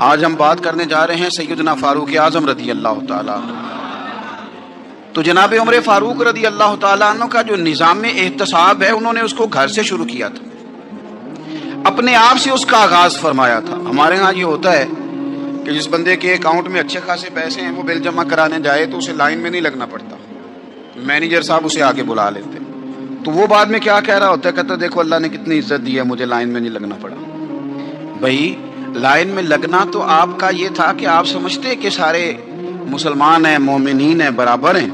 آج ہم بات کرنے جا رہے ہیں سیدنا فاروق اعظم رضی اللہ تعالیٰ عنہ۔ تو جناب عمر فاروق رضی اللہ تعالیٰ عنہ کا جو نظام احتساب ہے انہوں نے اس کو گھر سے شروع کیا تھا، اپنے آپ سے اس کا آغاز فرمایا تھا۔ ہمارے ہاں یہ ہوتا ہے کہ جس بندے کے اکاؤنٹ میں اچھے خاصے پیسے ہیں وہ بل جمع کرانے جائے تو اسے لائن میں نہیں لگنا پڑتا، مینیجر صاحب اسے آگے بلا لیتے، تو وہ بعد میں کیا کہہ رہا ہوتا ہے، کہتا دیکھو اللہ نے کتنی عزت دی ہے، مجھے لائن میں نہیں لگنا پڑا۔ بھائی لائن میں لگنا تو آپ کا یہ تھا کہ آپ سمجھتے کہ سارے مسلمان ہیں، مومنین ہیں، برابر ہیں،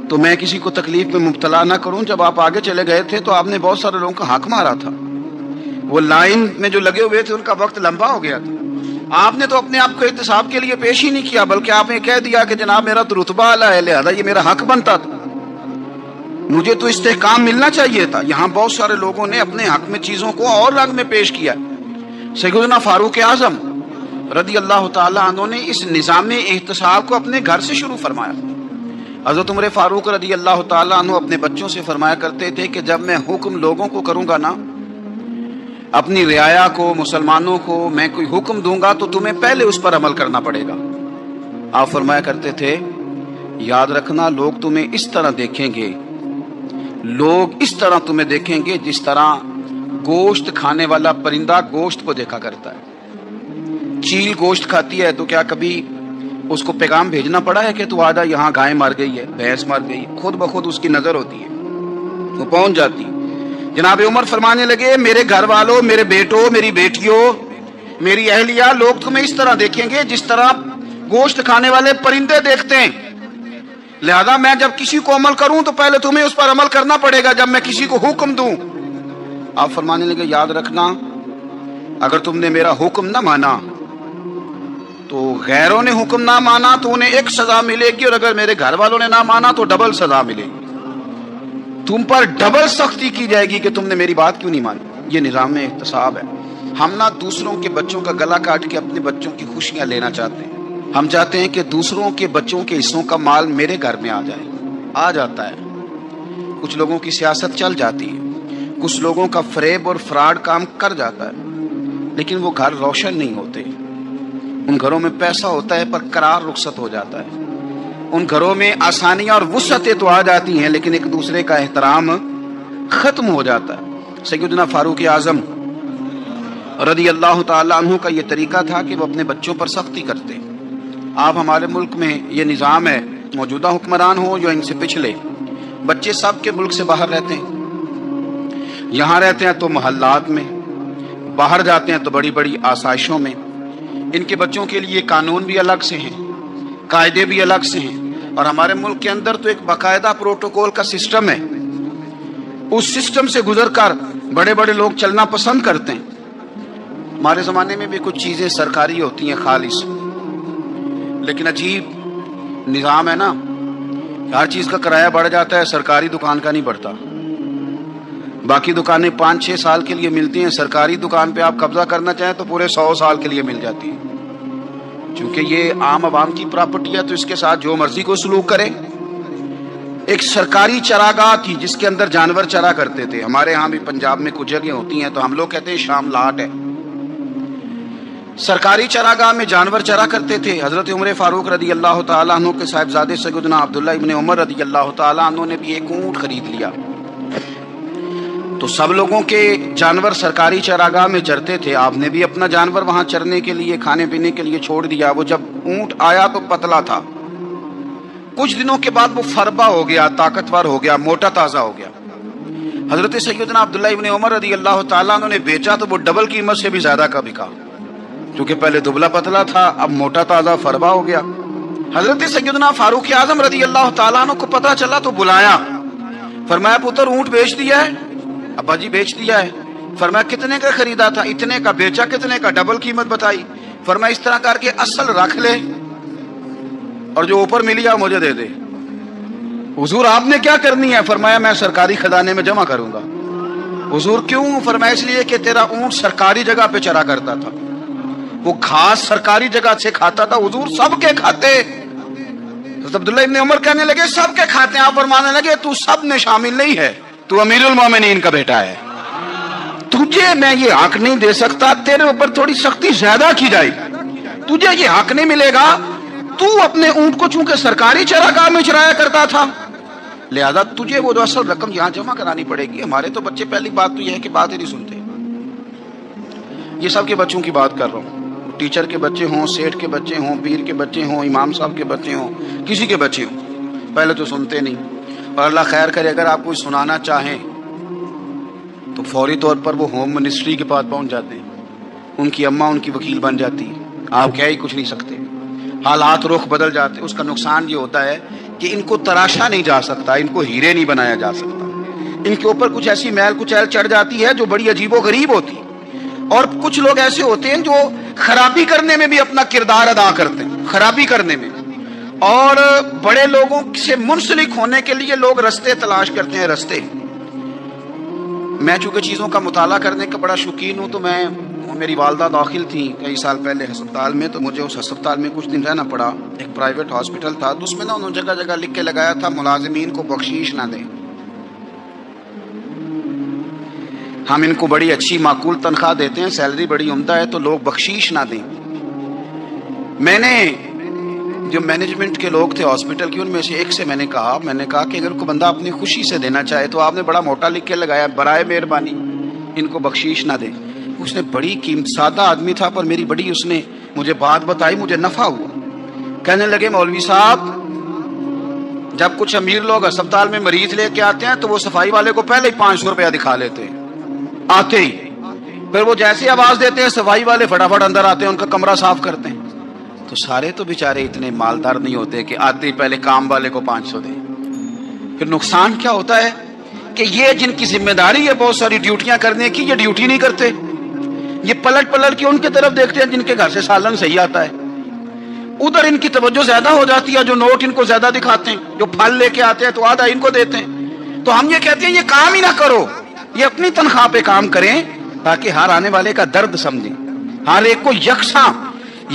تو میں کسی کو تکلیف میں مبتلا نہ کروں۔ جب آپ آگے چلے گئے تھے تو آپ نے بہت سارے لوگوں کا حق مارا تھا، وہ لائن میں جو لگے ہوئے تھے ان کا وقت لمبا ہو گیا تھا، آپ نے تو اپنے آپ کو احتساب کے لیے پیش ہی نہیں کیا، بلکہ آپ نے کہہ دیا کہ جناب میرا تو رتبہ اعلیٰ ہے، لہذا یہ میرا حق بنتا تھا، مجھے تو استحکام ملنا چاہیے تھا۔ یہاں بہت سارے لوگوں نے اپنے حق میں چیزوں کو اور رنگ میں پیش کیا۔ سیدنا فاروق اعظم رضی اللہ تعالیٰ عنہ نے اس نظام احتساب کو اپنے گھر سے شروع فرمایا۔ حضرت عمر فاروق رضی اللہ تعالیٰ عنہ اپنے بچوں سے فرمایا کرتے تھے کہ جب میں حکم لوگوں کو کروں گا نا، اپنی رعایا کو، مسلمانوں کو میں کوئی حکم دوں گا تو تمہیں پہلے اس پر عمل کرنا پڑے گا۔ آپ فرمایا کرتے تھے یاد رکھنا لوگ تمہیں اس طرح دیکھیں گے، لوگ اس طرح تمہیں دیکھیں گے جس طرح گوشت کھانے والا پرندہ گوشت کو دیکھا کرتا ہے۔ چیل گوشت کھاتی ہے تو کیا کبھی اس کو پیغام بھیجنا پڑا ہے کہ تو آجا یہاں گائے مر گئی ہے، بھینس مر گئی، خود بخود اس کی نظر ہوتی ہے، وہ پہنچ جاتی۔ جناب عمر فرمانے لگے میرے گھر والوں، میرے بیٹوں، میری بیٹیوں، میری اہلیہ، لوگ تمہیں اس طرح دیکھیں گے جس طرح گوشت کھانے والے پرندے دیکھتے ہیں، لہذا میں جب کسی کو عمل کروں تو پہلے تمہیں اس پر عمل کرنا پڑے گا جب میں کسی کو حکم دوں۔ آپ فرمانے لگے یاد رکھنا اگر تم نے میرا حکم نہ مانا تو غیروں نے حکم نہ مانا تو انہیں ایک سزا ملے گی، اور اگر میرے گھر والوں نے نہ مانا تو ڈبل سزا ملے گی، تم پر ڈبل سختی کی جائے گی کہ تم نے میری بات کیوں نہیں مانی۔ یہ نظام احتساب ہے۔ ہم نہ دوسروں کے بچوں کا گلا کاٹ کے اپنے بچوں کی خوشیاں لینا چاہتے ہیں، ہم چاہتے ہیں کہ دوسروں کے بچوں کے حصوں کا مال میرے گھر میں آ جائے، آ جاتا ہے۔ کچھ لوگوں کی سیاست چل جاتی ہے، کچھ لوگوں کا فریب اور فراڈ کام کر جاتا ہے، لیکن وہ گھر روشن نہیں ہوتے۔ ان گھروں میں پیسہ ہوتا ہے پر قرار رخصت ہو جاتا ہے، ان گھروں میں آسانیاں اور وسعتیں تو آ جاتی ہیں لیکن ایک دوسرے کا احترام ختم ہو جاتا ہے۔ سیدنا فاروق اعظم رضی اللہ تعالیٰ عنہ کا یہ طریقہ تھا کہ وہ اپنے بچوں پر سختی کرتے۔ آپ ہمارے ملک میں یہ نظام ہے، موجودہ حکمران ہو جو ان سے پچھلے، بچے سب کے ملک سے باہر رہتے ہیں، یہاں رہتے ہیں تو محلات میں، باہر جاتے ہیں تو بڑی بڑی آسائشوں میں۔ ان کے بچوں کے لیے قانون بھی الگ سے ہیں، قاعدے بھی الگ سے ہیں، اور ہمارے ملک کے اندر تو ایک باقاعدہ پروٹوکول کا سسٹم ہے، اس سسٹم سے گزر کر بڑے بڑے لوگ چلنا پسند کرتے ہیں۔ ہمارے زمانے میں بھی کچھ چیزیں سرکاری ہوتی ہیں خالص، لیکن عجیب نظام ہے نا، ہر چیز کا کرایہ بڑھ جاتا ہے، سرکاری دکان کا نہیں بڑھتا۔ باقی دکانیں 5-6 سال کے لیے ملتی ہیں، سرکاری دکان پہ آپ قبضہ کرنا چاہیں تو پورے 100 سال کے لیے مل جاتی ہے، چونکہ یہ عام عوام کی پراپرٹی ہے تو اس کے ساتھ جو مرضی کو سلوک کرے۔ ایک سرکاری چراگاہ تھی جس کے اندر جانور چرا کرتے تھے، ہمارے ہاں بھی پنجاب میں کچھ جگہیں ہوتی ہیں تو ہم لوگ کہتے ہیں شام لاٹ ہے، سرکاری چراگاہ میں جانور چرا کرتے تھے۔ حضرت عمر فاروق رضی اللہ تعالیٰ عنہ کے صاحبزادے سیدنا عبداللہ ابن عمر رضی اللہ تعالیٰ عنہ نے بھی ایک اونٹ خرید لیا، تو سب لوگوں کے جانور سرکاری چراگاہ میں چرتے تھے، آپ نے بھی اپنا جانور وہاں چرنے کے لیے، کھانے پینے کے لیے چھوڑ دیا۔ وہ جب اونٹ آیا تو پتلا تھا، کچھ دنوں کے بعد وہ فربا ہو گیا، طاقتور ہو گیا، موٹا تازہ ہو گیا۔ حضرت سیدنا عبداللہ ابن عمر رضی اللہ تعالیٰ عنہ نے بیچا تو وہ ڈبل قیمت سے بھی زیادہ کا بکا، کیونکہ پہلے دبلا پتلا تھا، اب موٹا تازہ فربا ہو گیا۔ حضرت سیدنا فاروق اعظم رضی اللہ تعالیٰ عنہ کو پتہ چلا تو بلایا، فرمایا پتر اونٹ بیچ دیا ہے؟ ابا جی بیچ دیا ہے۔ فرمایا کتنے کا خریدا تھا؟ اتنے کا۔ بیچا کتنے کا؟ ڈبل قیمت بتائی۔ فرمایا اس طرح کر کے اصل رکھ لے اور جو اوپر ملی ہے مجھے دے دے۔ حضور آپ نے کیا کرنی ہے؟ فرمایا میں سرکاری خزانے میں جمع کروں گا۔ حضور کیوں؟ فرمایا اس لیے کہ تیرا اونٹ سرکاری جگہ پہ چرا کرتا تھا، وہ گھاس سرکاری جگہ سے کھاتا تھا۔ حضور سب کے کھاتے؟ حضرت عبداللہ ابن عمر کہنے لگے سب کے کھاتے ہیں۔ آپ فرمانے لگے تو سب میں شامل نہیں ہے، تو امیر المومنین کا بیٹا ہے، تجھے میں یہ حق نہیں دے سکتا، تیرے اوپر تھوڑی سختی زیادہ کی جائے گی۔ تجھے یہ حق نہیں ملے گا. تو اپنے اونٹ کو چونکہ سرکاری چراگاہ میں چرایا کرتا تھا, لہذا تجھے وہ جو اصل رقم یہاں جمع کرانی پڑے گی. ہمارے تو بچے پہلی بات تو یہ ہے کہ بات ہی نہیں سنتے. یہ سب کے بچوں کی بات کر رہا ہوں, ٹیچر کے بچے ہوں, سیٹھ کے بچے ہوں, پیر کے بچے ہوں, امام صاحب کے بچے ہوں, کسی کے بچے ہوں, پہلے تو سنتے نہیں. اور اللہ خیر کرے, اگر آپ کوئی سنانا چاہیں تو فوری طور پر وہ ہوم منسٹری کے پاس پہنچ جاتے ہیں, ان کی اماں ان کی وکیل بن جاتی ہے, آپ کہہ ہی کچھ نہیں سکتے, حالات رخ بدل جاتے. اس کا نقصان یہ ہوتا ہے کہ ان کو تراشا نہیں جا سکتا, ان کو ہیرے نہیں بنایا جا سکتا, ان کے اوپر کچھ ایسی میل کچیل چڑھ جاتی ہے جو بڑی عجیب و غریب ہوتی. اور کچھ لوگ ایسے ہوتے ہیں جو خرابی کرنے میں بھی اپنا کردار ادا کرتے ہیں, خرابی کرنے میں, اور بڑے لوگوں سے منسلک ہونے کے لیے لوگ رستے تلاش کرتے ہیں, رستے. میں چونکہ چیزوں کا مطالعہ کرنے کا بڑا شوقین ہوں, تو میری والدہ داخل تھیں کئی سال پہلے ہسپتال میں, تو مجھے اس ہسپتال میں کچھ دن رہنا پڑا. ایک پرائیویٹ ہاسپٹل تھا, تو اس میں نا انہوں نے جگہ جگہ لکھ کے لگایا تھا ملازمین کو بخشیش نہ دیں, ہم ان کو بڑی اچھی معقول تنخواہ دیتے ہیں, سیلری بڑی عمدہ ہے, تو لوگ بخشیش نہ دیں. میں نے جو مینجمنٹ کے لوگ تھے ہاسپٹل کی, ان میں سے ایک سے میں نے کہا کہ اگر کوئی بندہ اپنی خوشی سے دینا چاہے تو آپ نے بڑا موٹا لکھ کے لگایا برائے مہربانی ان کو بخشیش نہ دیں. اس نے بڑی قیمت, سادہ آدمی تھا پر میری بڑی اس نے مجھے بات بتائی, مجھے نفع ہوا. کہنے لگے مولوی صاحب, جب کچھ امیر لوگ اسپتال میں مریض لے کے آتے ہیں تو وہ صفائی والے کو پہلے ہی 500 روپیہ دکھا لیتے ہیں آتے ہی, پھر وہ جیسی آواز دیتے ہیں صفائی والے فٹافٹ اندر آتے ہیں, ان کا کمرہ صاف کرتے ہیں. تو سارے تو بیچارے اتنے مالدار نہیں ہوتے کہ آتے ہی پہلے کام والے کو 500 دیں. پھر نقصان کیا ہوتا ہے کہ یہ جن کی ذمہ داری ہے بہت ساری ڈیوٹیاں کرنے کی, یہ ڈیوٹی نہیں کرتے. یہ پلٹ کے ان کی طرف دیکھتے ہیں جن کے گھر سے سالن صحیح آتا ہے, ادھر ان کی توجہ زیادہ ہو جاتی ہے, جو نوٹ ان کو زیادہ دکھاتے ہیں, جو پھل لے کے آتے ہیں تو آدھا ان کو دیتے ہیں. تو ہم یہ کہتے ہیں یہ کام ہی نہ کرو, یہ اپنی تنخواہ پہ کام کریں تاکہ ہر آنے والے کا درد سمجھیں, ہر ایک کو یکساں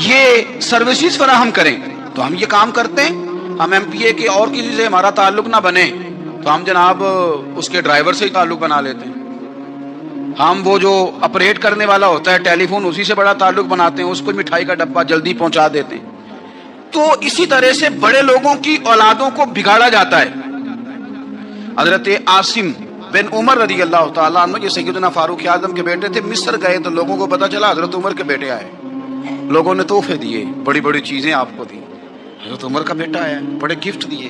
یہ سروسز فراہم کریں. تو ہم یہ کام کرتے ہیں. ہم ایم پی اے کے اور کسی سے ہمارا تعلق نہ بنے تو ہم جناب اس کے ڈرائیور سے ہی تعلق بنا لیتے ہیں. ہم وہ جو آپریٹ کرنے والا ہوتا ہے ٹیلی فون, اسی سے بڑا تعلق بناتے ہیں, اس کو مٹھائی کا ڈبہ جلدی پہنچا دیتے ہیں. تو اسی طرح سے بڑے لوگوں کی اولادوں کو بگاڑا جاتا ہے. حضرت عاصم بن عمر رضی اللہ تعالیٰ عنہ, یہ سیدنا فاروق اعظم کے بیٹے تھے, مصر گئے تو لوگوں کو پتا چلا حضرت عمر کے بیٹے آئے. لوگوں نے تحفے دیے, بڑی بڑی چیزیں آپ کو دی, حضرت عمر کا بیٹا آیا, بڑے گفٹ دیے.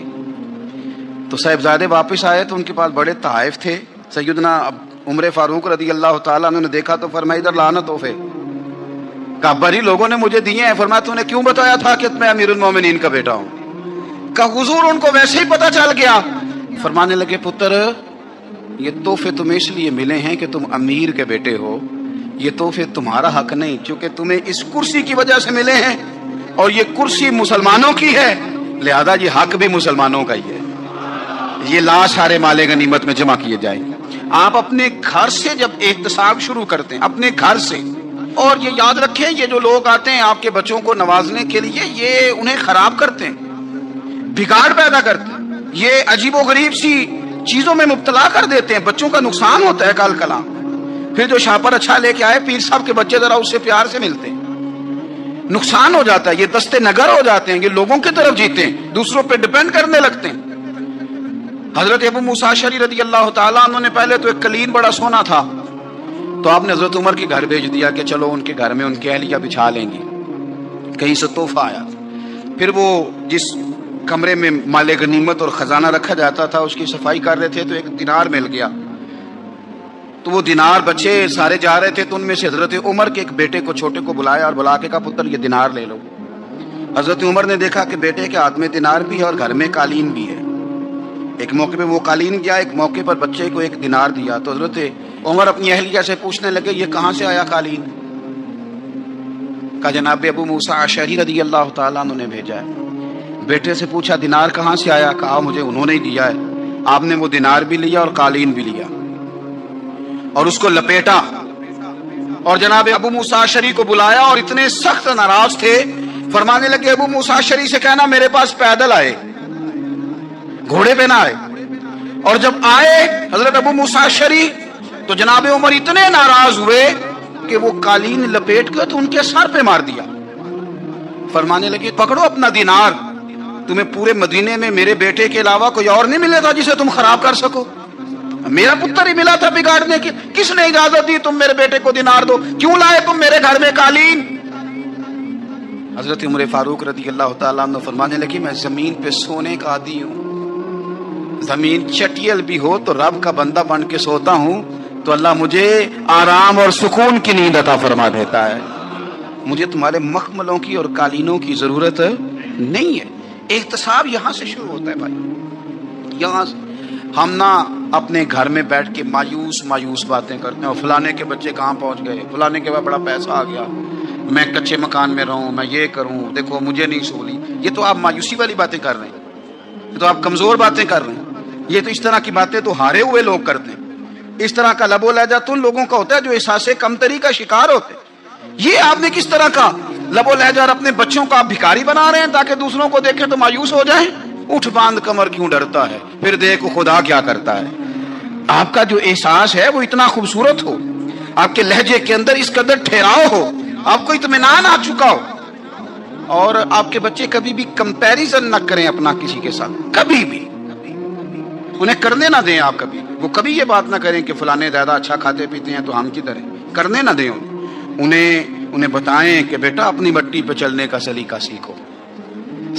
تو صاحبزادے واپس آئے تو ان کے پاس بڑے تحائف تھے. سیدنا عمر فاروق رضی اللہ تعالیٰ عنہ نے دیکھا تو فرمایا ادھر لانا تحفے. کہا بری لوگوں نے مجھے دیے ہیں. فرمایا تو نے کیوں بتایا تھا کہ میں امیر المومنین کا بیٹا ہوں؟ کہا حضور ان کو ویسے ہی پتا چل گیا. فرمانے لگے پتر, یہ تحفے تمہیں اس لیے ملے ہیں کہ تم امیر کے بیٹے ہو, یہ تحفے تمہارا حق نہیں, چونکہ تمہیں اس کرسی کی وجہ سے ملے ہیں اور یہ کرسی مسلمانوں کی ہے, لہذا یہ حق بھی مسلمانوں کا ہی ہے. یہ لا سارے مال غنیمت میں جمع کیے جائیں. آپ اپنے گھر سے جب احتساب شروع کرتے ہیں, اپنے گھر سے, اور یہ یاد رکھیں یہ جو لوگ آتے ہیں آپ کے بچوں کو نوازنے کے لیے, یہ انہیں خراب کرتے ہیں, بگاڑ پیدا کرتے ہیں, یہ عجیب و غریب سی چیزوں میں مبتلا کر دیتے ہیں. بچوں کا نقصان ہوتا ہے کال کلام. پھر جو شاپر اچھا لے کے آئے پیر صاحب کے بچے ذرا اس سے پیار سے ملتے ہیں, نقصان ہو جاتا ہے. یہ دستے نگر ہو جاتے ہیں, یہ لوگوں کی طرف جیتے ہیں, دوسروں پہ ڈیپینڈ کرنے لگتے ہیں. حضرت ابو موسیٰ اشعری رضی اللہ تعالیٰ عنہ نے پہلے تو ایک قلین بڑا سونا تھا, تو آپ نے حضرت عمر کے گھر بھیج دیا کہ چلو ان کے گھر میں ان کی اہلیہ بچھا لیں گی. کہیں سے تحفہ آیا. پھر وہ جس کمرے میں مال غنیمت اور خزانہ رکھا جاتا تھا اس کی صفائی کر رہے تھے تو ایک دینار مل گیا. تو وہ دینار بچے سارے جا رہے تھے, تو ان میں سے حضرت عمر کے ایک بیٹے کو چھوٹے کو بلایا اور بلا کے کہا پتر یہ دینار لے لو. حضرت عمر نے دیکھا کہ بیٹے کے ہاتھ میں دینار بھی ہے اور گھر میں قالین بھی ہے. ایک موقع پہ وہ قالین گیا, ایک موقع پر بچے کو ایک دینار دیا. تو حضرت عمر اپنی اہلیہ سے پوچھنے لگے یہ کہاں سے آیا قالین؟ کہا جناب ابو موسیٰ اشعری رضی اللہ تعالیٰ عنہ نے بھیجا ہے. بیٹے سے پوچھا دینار کہاں سے آیا؟ کہا مجھے انہوں نے ہی دیا ہے. آپ نے وہ دینار بھی لیا اور قالین بھی لیا اور اس کو لپیٹا اور جناب ابو موسیٰ اشعری کو بلایا, اور اتنے سخت ناراض تھے. فرمانے لگے ابو موسیٰ اشعری سے کہنا میرے پاس پیدل آئے, گھوڑے پہ نہ آئے. اور جب آئے حضرت ابو موسیٰ اشعری تو جناب عمر اتنے ناراض ہوئے کہ وہ قالین لپیٹ کر تو ان کے سر پہ مار دیا. फरमाने लगे पकड़ो अपना दीनार, तुम्हें पूरे मदीने में मेरे बेटे के अलावा कोई और नहीं मिला था जिसे तुम खराब कर सको, मेरा पुत्र ही मिला था बिगाड़ने की, किसने इजाजत दी तुम मेरे बेटे को दीनार दो, क्यों लाए तुम मेरे घर में कालीन। हजरत उमर फारूक रदी अल्लाह तआला अन्हु फरमाने लगी मैं जमीन पे सोने का आदी हूँ, जमीन चटियल भी हो तो रब का बंदा बन के सोता हूँ तो अल्लाह मुझे आराम और सुकून की नींद अता फरमा देता है, मुझे तुम्हारे मखमलों की और कालीनों की जरूरत नहीं है। एहतसाब यहाँ से शुरू होता है भाई। यहाँ हम ना अपने घर में बैठ के मायूस मायूस बातें करते हैं, और फलाने के बच्चे कहाँ पहुँच गए, फलाने के पास बड़ा पैसा आ गया, मैं कच्चे मकान में रहूँ, मैं ये करूँ, देखो मुझे नहीं सूली। ये तो आप मायूसी वाली बातें कर रहे हैं, ये तो आप कमजोर बातें कर रहे हैं। ये तो इस तरह की बातें तो हारे हुए लोग करते हैं। इस तरह का लबो लहजा तो उन लोगों का होता है जो एहसास कमतरी का शिकार होते हैं। ये आपने किस तरह का लबो लहजा, अपने बच्चों को आप भिखारी बना रहे हैं ताकि दूसरों को देखें तो मायूस हो जाएं। उठ बांध कमर क्यों डरता है, फिर देखो खुदा क्या करता है। आपका जो एहसास है वो इतना खूबसूरत हो, आपके लहजे के अंदर इस कदर ठहराव हो, आपको इत्मीनान आ चुका हो, और आपके बच्चे कभी भी कंपैरिजन न करें अपना किसी के साथ, कभी भी उन्हें करने ना दें। आप कभी वो कभी ये बात ना करें कि फलाने ज्यादा अच्छा खाते पीते हैं तो हम किधर हैं, करने ना दें। उन्हें बताएं कि बेटा अपनी मट्टी पे चलने का सलीका सीखो,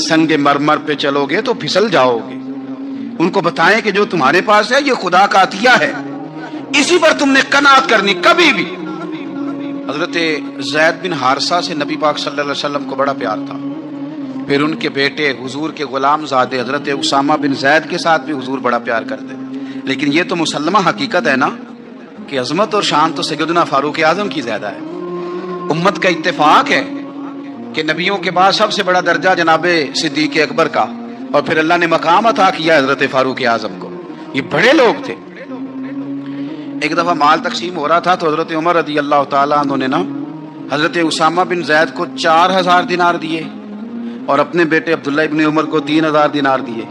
संगे मरमर पे चलोगे तो फिसल जाओगे। उनको बताएं कि जो तुम्हारे पास है ये खुदा का अतिया है, इसी पर तुमने कनात करनी कभी भी। हजरत ज़ैद बिन हारिसा से नबी पाक सल्लल्लाहु अलैहि वसल्लम को बड़ा प्यार था। फिर उनके बेटे हुजूर के गुलाम ज़ादे हजरत उसामा बिन ज़ैद के साथ भी हुजूर बड़ा प्यार करते। लेकिन ये तो मुसल्लमा हकीकत है ना कि अजमत और शान तो सैयदना फारूक आजम की ज्यादा है। उम्मत का इत्तेफाक है कि नबियों के बाद सबसे बड़ा दर्जा जनाबे सिद्दीक अकबर का, और फिर अल्लाह ने मकाम अता किया हजरत फारूक आजम को। ये बड़े लोग थे। एक दफा माल तकसीम हो रहा था तो हजरत उमर रदी अल्लाह तआला अन्हु ने ना हजरत उसामा बिन ज़ैद को 4000 दिनार दिए और अपने बेटे अब्दुल्ला इब्ने उमर को 3000 दिनार दिए।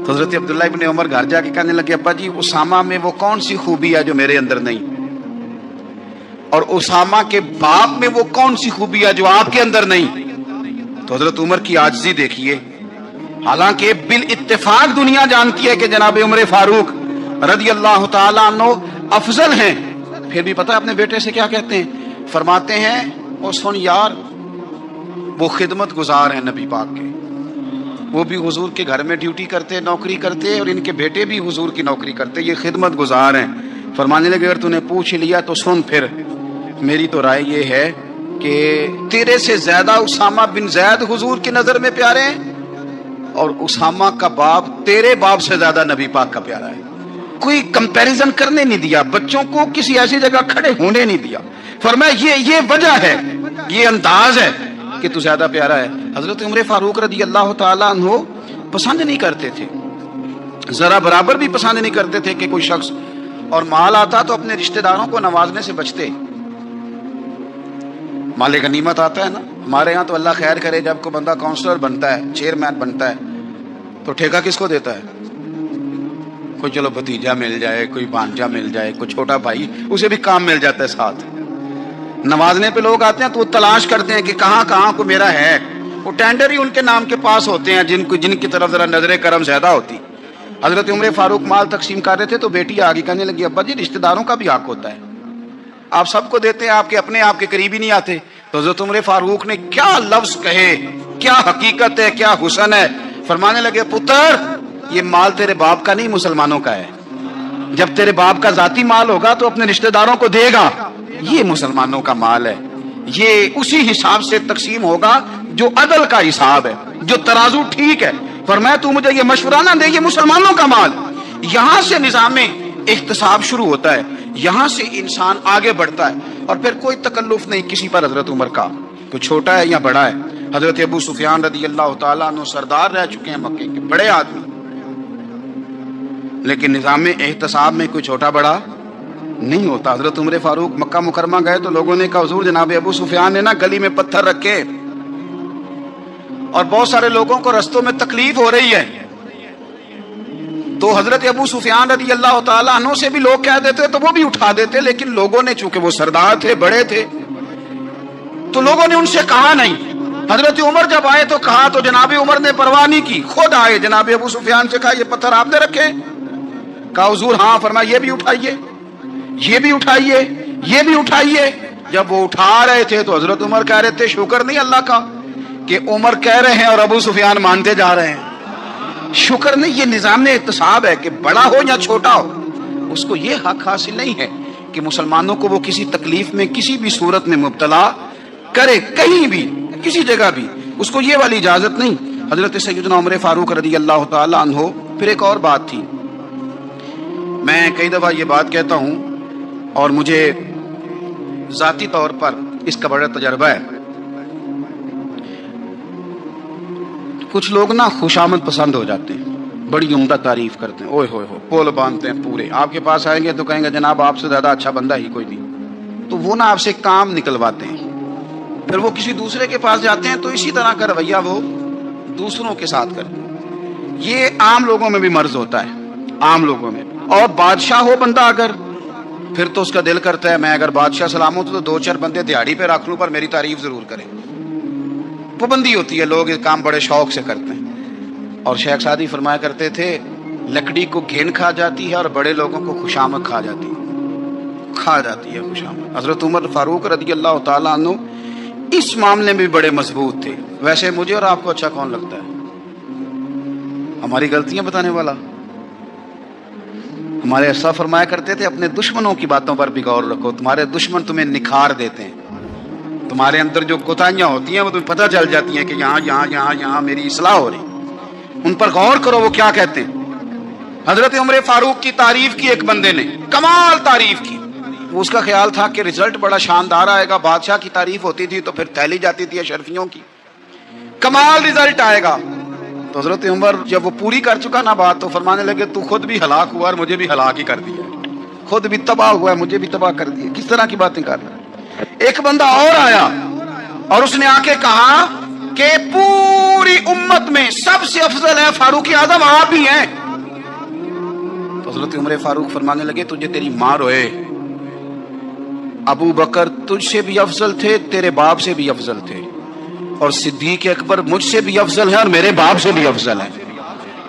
तो हजरत अब्दुल्ला इब्ने उमर घर जाके कहने लगे अब्बा जी उसामा में वो कौन सी खूबी है जो मेरे अंदर नहीं, और उसामा के बाप में वो कौन सी खूबी है जो आपके अंदर नहीं। तो हजरत उमर की आजिज़ी देखिए, हालांकि बिल इत्तेफाक दुनिया जानती है कि जनाब उमर फारूक रदी अल्लाह तआला अन्हु अफजल हैं, फिर भी पता है अपने बेटे से क्या कहते हैं, फरमाते हैं ओ सुन यार वो खिदमत गुजार हैं नबी पाक के, वो भी हुजूर के घर में ड्यूटी करते, नौकरी करते, और इनके बेटे भी हुजूर की नौकरी करते, ये खिदमत गुजार हैं। फरमाने लगे अगर तूने पूछ लिया तो सुन, फिर मेरी तो राय ये है कि तेरे से ज्यादा उसामा बिन ज़ैद हुजूर की नजर में प्यारे हैं, और उसामा का बाप तेरे बाप से ज्यादा नबी पाक का प्यारा है। कोई कंपैरिजन करने नहीं दिया, बच्चों को किसी ऐसी जगह खड़े होने नहीं दिया। फरमाया ये वजह है, ये अंदाज है कि तू ज्यादा प्यारा है। हजरत उमर फारूक रदी अल्लाह तआला अन्हु पसंद नहीं करते थे, जरा बराबर भी पसंद नहीं करते थे कि कोई शख्स और माल आता तो अपने रिश्तेदारों को नवाजने से बचते। माले गनीमत आता है ना, हमारे यहाँ तो अल्लाह खैर करे जब कोई बंदा काउंसलर बनता है, चेयरमैन बनता है, तो ठेका किसको देता है? कोई चलो भतीजा मिल जाए, कोई भांजा मिल जाए, कोई छोटा भाई, उसे भी काम मिल जाता है साथ। नवाजने पे लोग आते हैं तो वो तलाश करते हैं कि कहाँ कहाँ को मेरा है, वो टेंडर ही उनके नाम के पास होते हैं जिनकी तरफ जरा नजर करम ज्यादा होती। हजरत उमर फारूक माल तकसीम कर रहे थे तो बेटी आगे कहने लगी अब्बा जी रिश्तेदारों का भी हक होता है, आप सबको देते हैं, आपके अपने आपके करीब ही नहीं आते। तो हजरत उमर फारूक ने क्या लफ्ज कहे, क्या हकीकत है, क्या हुसन है। फरमाने लगे पुत्र ये माल तेरे बाप का नहीं मुसलमानों का है, जब तेरे बाप का जाती माल होगा तो अपने रिश्तेदारों को देगा, ये मुसलमानों का माल है, ये उसी हिसाब से तकसीम होगा जो अदल का हिसाब है, जो तराजू ठीक है। फरमाया तू मुझे ये मशवरा ना दे, ये मुसलमानों का माल। यहां से निजाम इख्तिसाब शुरू होता है, यहां से इंसान आगे बढ़ता है, और फिर कोई तकल्लुफ नहीं किसी पर। हजरत उमर का कोई छोटा है या बड़ा है, हजरत अबू सुफियान रदी अल्लाह तआला अन्हु सरदार रह चुके हैं मक्के के, बड़े आदमी, लेकिन निजाम एहतसाब में कोई छोटा बड़ा नहीं होता। हजरत उमर फारूक मक्का मुकरमा गए तो लोगों ने कहा हुजूर जनाब अबू सुफियान ने ना गली में पत्थर रखे और बहुत सारे लोगों को रस्तों में तकलीफ हो रही है। तो हजरत अबू सुफियान रदी अल्लाह तआला अन्हु से भी लोग कह देते तो वो भी उठा देते, लेकिन लोगों ने चूंकि वो सरदार थे, बड़े थे, तो लोगों ने उनसे कहा नहीं। حضرت عمر جب آئے تو کہا تو جناب عمر نے پرواہ نہیں کی، خود آئے جناب ابو سفیان سے کہا یہ پتھر آپ نے رکھے؟ کہا حضور ہاں۔ فرمایا یہ بھی اٹھائیے، یہ بھی اٹھائیے، یہ بھی اٹھائیے۔ جب وہ اٹھا رہے تھے تو حضرت عمر کہہ رہے تھے شکر نہیں اللہ کا کہ عمر کہہ رہے ہیں اور ابو سفیان مانتے جا رہے ہیں۔ شکر نہیں، یہ نظام احتساب ہے کہ بڑا ہو یا چھوٹا ہو اس کو یہ حق حاصل نہیں ہے کہ مسلمانوں کو وہ کسی تکلیف میں کسی بھی صورت میں مبتلا کرے، کہیں بھی کسی جگہ بھی، اس کو یہ والی اجازت نہیں۔ حضرت سیدنا عمر فاروق رضی اللہ تعالی عنہ۔ پھر ایک اور بات تھی، میں کئی دفعہ یہ بات کہتا ہوں اور مجھے ذاتی طور پر اس کا بڑا تجربہ ہے۔ کچھ لوگ نا خوشامد پسند ہو جاتے ہیں، بڑی عمدہ تعریف کرتے ہیں، اوئے ہوئے ہو پول باندھتے ہیں پورے، آپ کے پاس آئیں گے تو کہیں گے جناب آپ سے زیادہ اچھا بندہ ہی کوئی نہیں، تو وہ نا آپ سے کام نکلواتے ہیں۔ پھر وہ کسی دوسرے کے پاس جاتے ہیں تو اسی طرح کا رویہ وہ دوسروں کے ساتھ کرتے ہیں۔ یہ عام لوگوں میں بھی مرض ہوتا ہے، عام لوگوں میں۔ اور بادشاہ ہو بندہ اگر، پھر تو اس کا دل کرتا ہے میں اگر بادشاہ سلام ہوں تو 2-4 بندے دیہڑی پہ رکھ لوں پر میری تعریف ضرور کریں۔ پابندی ہوتی ہے، لوگ یہ کام بڑے شوق سے کرتے ہیں۔ اور شیخ سعدی فرمایا کرتے تھے لکڑی کو گھن کھا جاتی ہے اور بڑے لوگوں کو خوشامد کھا جاتی ہے خوشامد۔ حضرت عمر فاروق رضی اللہ تعالیٰ عنہ اس معاملے میں بھی بڑے مضبوط تھے۔ ویسے مجھے اور آپ کو اچھا کون لگتا ہے؟ ہماری غلطیاں بتانے والا؟ ہمارے ایسا فرمایا کرتے تھے اپنے دشمنوں کی باتوں پر بھی غور رکھو، تمہارے دشمن تمہیں نکھار دیتے ہیں، تمہارے اندر جو کوتاہیاں ہوتی ہیں وہ تمہیں پتہ چل جاتی ہیں کہ یہاں میری اصلاح ہو رہی، ان پر غور کرو وہ کیا کہتے ہیں۔ حضرت عمر فاروق کی تعریف کی ایک بندے نے، کمال تعریف کی، وہ اس کا خیال تھا کہ رزلٹ بڑا شاندار آئے گا، بادشاہ کی تعریف ہوتی تھی تو پھر تھیلی جاتی تھی اشرفیوں کی، کمال رزلٹ آئے گا۔ تو حضرت عمر جب وہ پوری کر چکا نا بات تو فرمانے لگے تو خود بھی ہلاک ہوا اور مجھے بھی ہلاک ہی کر دیا، خود بھی تباہ ہوا ہے مجھے بھی تباہ کر دیا۔ کس طرح کی باتیں کر رہا ہے؟ ایک بندہ اور آیا اور اس نے آ کے کہا کہ پوری امت میں سب سے افضل ہے فاروق اعظم آپ ہی ہیں۔ تو حضرت عمر فاروق فرمانے لگے تجھے تیری ماں روئے، ابو بکر تجھ سے بھی افضل تھے، تیرے باپ سے بھی افضل تھے، اور صدیق اکبر مجھ سے بھی افضل ہے اور میرے باپ سے بھی افضل ہے۔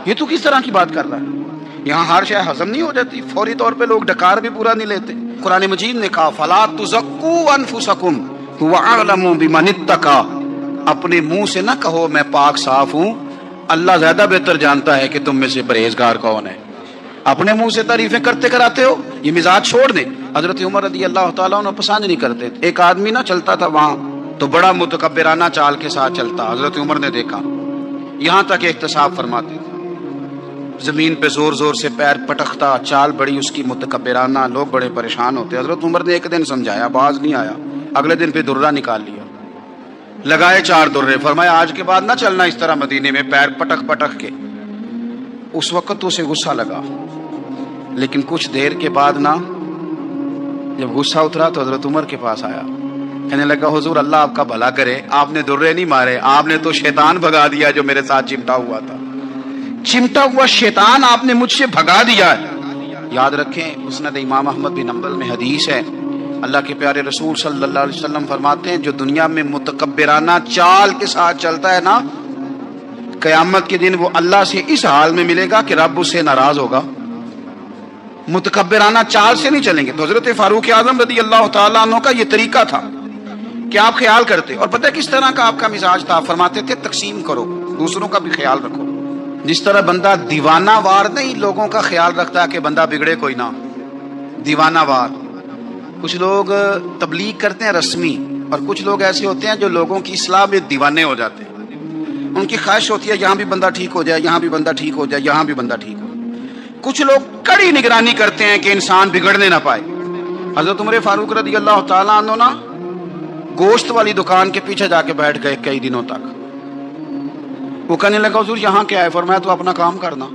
یہ تو کس طرح کی بات کر رہا ہے؟ یہاں ہر شے ہضم نہیں ہو جاتی، فوری طور پہ لوگ ڈکار بھی پورا نہیں لیتے۔ قرآن مجید نے کہا فَلَا تُزَكُّوا أَنفُسَكُمْ هُوَ أَعْلَمُ بِمَنِ اتَّقَىٰ، اپنے منہ سے نہ کہو میں پاک صاف ہوں، اللہ زیادہ بہتر جانتا ہے کہ تم میں سے پرہیزگار کون ہے۔ اپنے منہ سے تعریفیں کرتے کراتے ہو، یہ مزاج چھوڑ دیں۔ حضرت عمر رضی اللہ تعالیٰ عنہ پسند نہیں کرتے تھے۔ ایک آدمی نہ چلتا تھا وہاں تو بڑا متکبرانہ چال کے ساتھ چلتا، حضرت عمر نے دیکھا، یہاں تک احتساب فرماتے تھے، زمین پہ زور زور سے پیر پٹکتا، چال بڑی اس کی متکبرانہ، لوگ بڑے پریشان ہوتے۔ حضرت عمر نے ایک دن سمجھایا، باز نہیں آیا، اگلے دن پہ درہ نکال لیا، لگائے 4 درے، فرمایا آج کے بعد نہ چلنا اس طرح مدینے میں پیر پٹک پٹک کے۔ اس وقت تو اسے غصہ لگا، لیکن کچھ دیر کے بعد نا جب غصہ اترا تو حضرت عمر کے پاس آیا، کہنے لگا حضور اللہ آپ کا بھلا کرے، آپ نے درے نہیں مارے، آپ نے تو شیطان بھگا دیا جو میرے ساتھ چمٹا ہوا تھا، چمٹا ہوا شیطان آپ نے مجھ سے بھگا دیا ہے۔ یاد رکھیں مسند امام احمد بن حنبل میں حدیث ہے، اللہ کے پیارے رسول صلی اللہ علیہ وسلم فرماتے ہیں جو دنیا میں متکبرانہ چال کے ساتھ چلتا ہے نا، قیامت کے دن وہ اللہ سے اس حال میں ملے گا کہ رب اس سے ناراض ہوگا۔ متکبرانہ چال سے نہیں چلیں گے۔ تو حضرت فاروق اعظم رضی اللہ تعالیٰ عنہ کا یہ طریقہ تھا کہ آپ خیال کرتے، اور پتہ کس طرح کا آپ کا مزاج تھا، فرماتے تھے تقسیم کرو، دوسروں کا بھی خیال رکھو۔ جس طرح بندہ دیوانہ وار نہیں لوگوں کا خیال رکھتا کہ بندہ بگڑے کوئی نہ، دیوانہ وار۔ کچھ لوگ تبلیغ کرتے ہیں رسمی، اور کچھ لوگ ایسے ہوتے ہیں جو لوگوں کی اصلاح میں دیوانے ہو جاتے ہیں، ان کی خواہش ہوتی ہے یہاں بھی بندہ ٹھیک ہو جائے، یہاں بھی بندہ ٹھیک ہو جائے، یہاں بھی بندہ ٹھیک ہو۔ کچھ لوگ کڑی نگرانی کرتے ہیں کہ انسان بگڑنے نہ پائے۔ حضرت عمر فاروق رضی اللہ تعالیٰ عنہ نا گوشت والی دکان کے پیچھے جا کے بیٹھ گئے کئی دنوں تک۔ وہ کہنے لگا حضور یہاں کیا ہے؟ فرمایا تو اپنا کام کرنا۔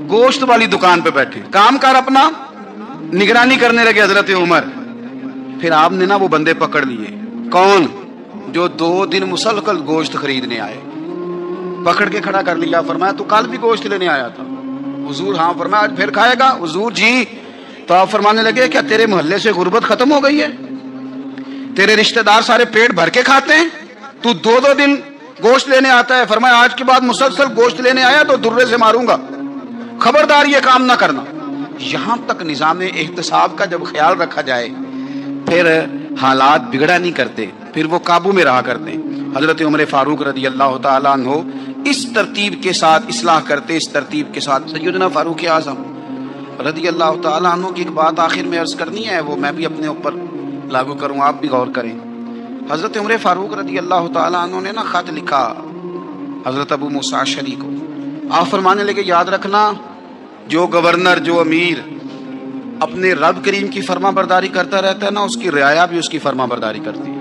گوشت والی دکان پہ بیٹھے، کام کر اپنا، نگرانی کرنے لگے حضرت عمر۔ پھر آپ نے نا وہ بندے پکڑ لیے، کون؟ جو 2 دن مسلسل گوشت خریدنے آئے، پکڑ کے کھڑا کر لیا۔ فرمایا تو کل بھی گوشت لینے آیا تھا؟ حضور ہاں۔ فرمایا آج پھر کھائے گا؟ حضور جی۔ تو آپ فرمانے لگے کیا تیرے محلے سے غربت ختم ہو گئی ہے؟ تیرے رشتہ دار سارے پیٹ بھر کے کھاتے ہیں؟ तू 2-2 दिन गोश्त लेने आता है, फरमाया आज के बाद मुसलसल गोश्त लेने आया तो दुर्रे से मारूंगा, खबरदार ये काम ना करना। यहां तक निजाम एहतसाब का जब ख्याल रखा जाए फिर हालात बिगड़ा नहीं करते, फिर वो काबू में रहा करते। हजरत उमर फारूक रदी अल्लाह ताला अन्हो इस तरतीब के साथ इस्लाह करते, इस तरतीब के साथ। सैयदना फारूक आज़म रदी अल्लाह ताला अन्हो की एक बात आखिर में अर्ज करनी है, वो मैं भी अपने ऊपर लागू करूँ, आप भी गौर करें। हजरत उमर फारूक रदी अल्लाह ताला अन्हो ने ना खत लिखा हजरत अबू मूसा अशअरी को। आप फरमाने लगे याद रखना, जो गवर्नर, जो अमीर अपने रब करीम की फर्मा बरदारी करता रहता है ना, उसकी रियाया भी उसकी फर्मा बरदारी करती है।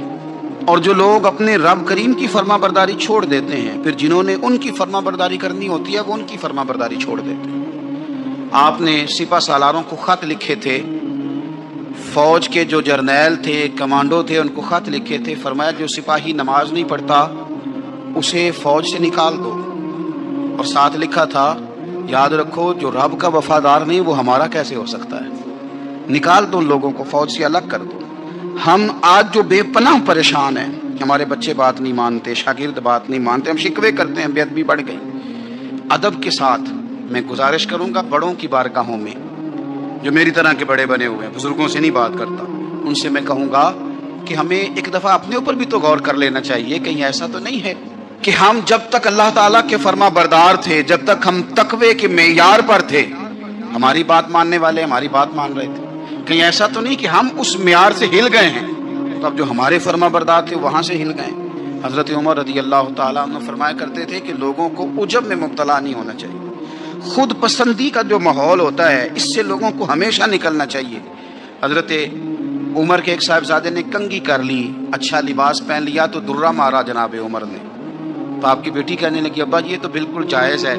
और जो लोग अपने रब करीम की फर्मा बरदारी छोड़ देते हैं, फिर जिन्होंने उनकी फर्मा बरदारी करनी होती है वो उनकी फर्मा बरदारी छोड़ देते हैं। आपने सिपा सालारों को खत लिखे थे, फौज के जो जर्नैल थे, कमांडो थे, उनको खत लिखे थे। फरमाया जो सिपाही नमाज नहीं पढ़ता उसे फौज से निकाल दो। और साथ लिखा था याद रखो जो रब का वफादार नहीं वो हमारा कैसे हो सकता है, निकाल दो लोगों को, फौज से अलग कर दो। हम आज जो बेपनाह परेशान हैं, हमारे बच्चे बात नहीं मानते, शागिर्द बात नहीं मानते, हम शिकवे करते हैं, बेअदबी बढ़ गई। अदब के साथ मैं गुजारिश करूंगा बड़ों की बारगाहों में, जो मेरी तरह के बड़े बने हुए हैं, बुजुर्गों से नहीं बात करता, उनसे मैं कहूंगा कि हमें एक दफा अपने ऊपर भी तो गौर कर लेना चाहिए। कहीं ऐसा तो नहीं है कि हम जब तक अल्लाह ताला के फर्मा बरदार थे, जब तक हम तकवे के मेयार पर थे, हमारी बात मानने वाले हमारी बात मान रहे थे। कहीं ऐसा तो नहीं कि हम उस मेयार से हिल गए हैं, तो अब जो हमारे फर्मा बरदार थे वहां से हिल गए। हजरत उमर रदी अल्लाह ताला अन्हु फरमाया करते थे कि लोगों को उजब में मुब्तला नहीं होना चाहिए। खुद पसंदी का जो माहौल होता है इससे लोगों को हमेशा निकलना चाहिए। हजरत उमर के एक साहबजादे ने कंगी कर ली, अच्छा लिबास पहन लिया तो दुर्रा मारा जनाब उमर ने। तो आपकी बेटी कहने लगी अब्बा ये तो बिल्कुल जायज़ है,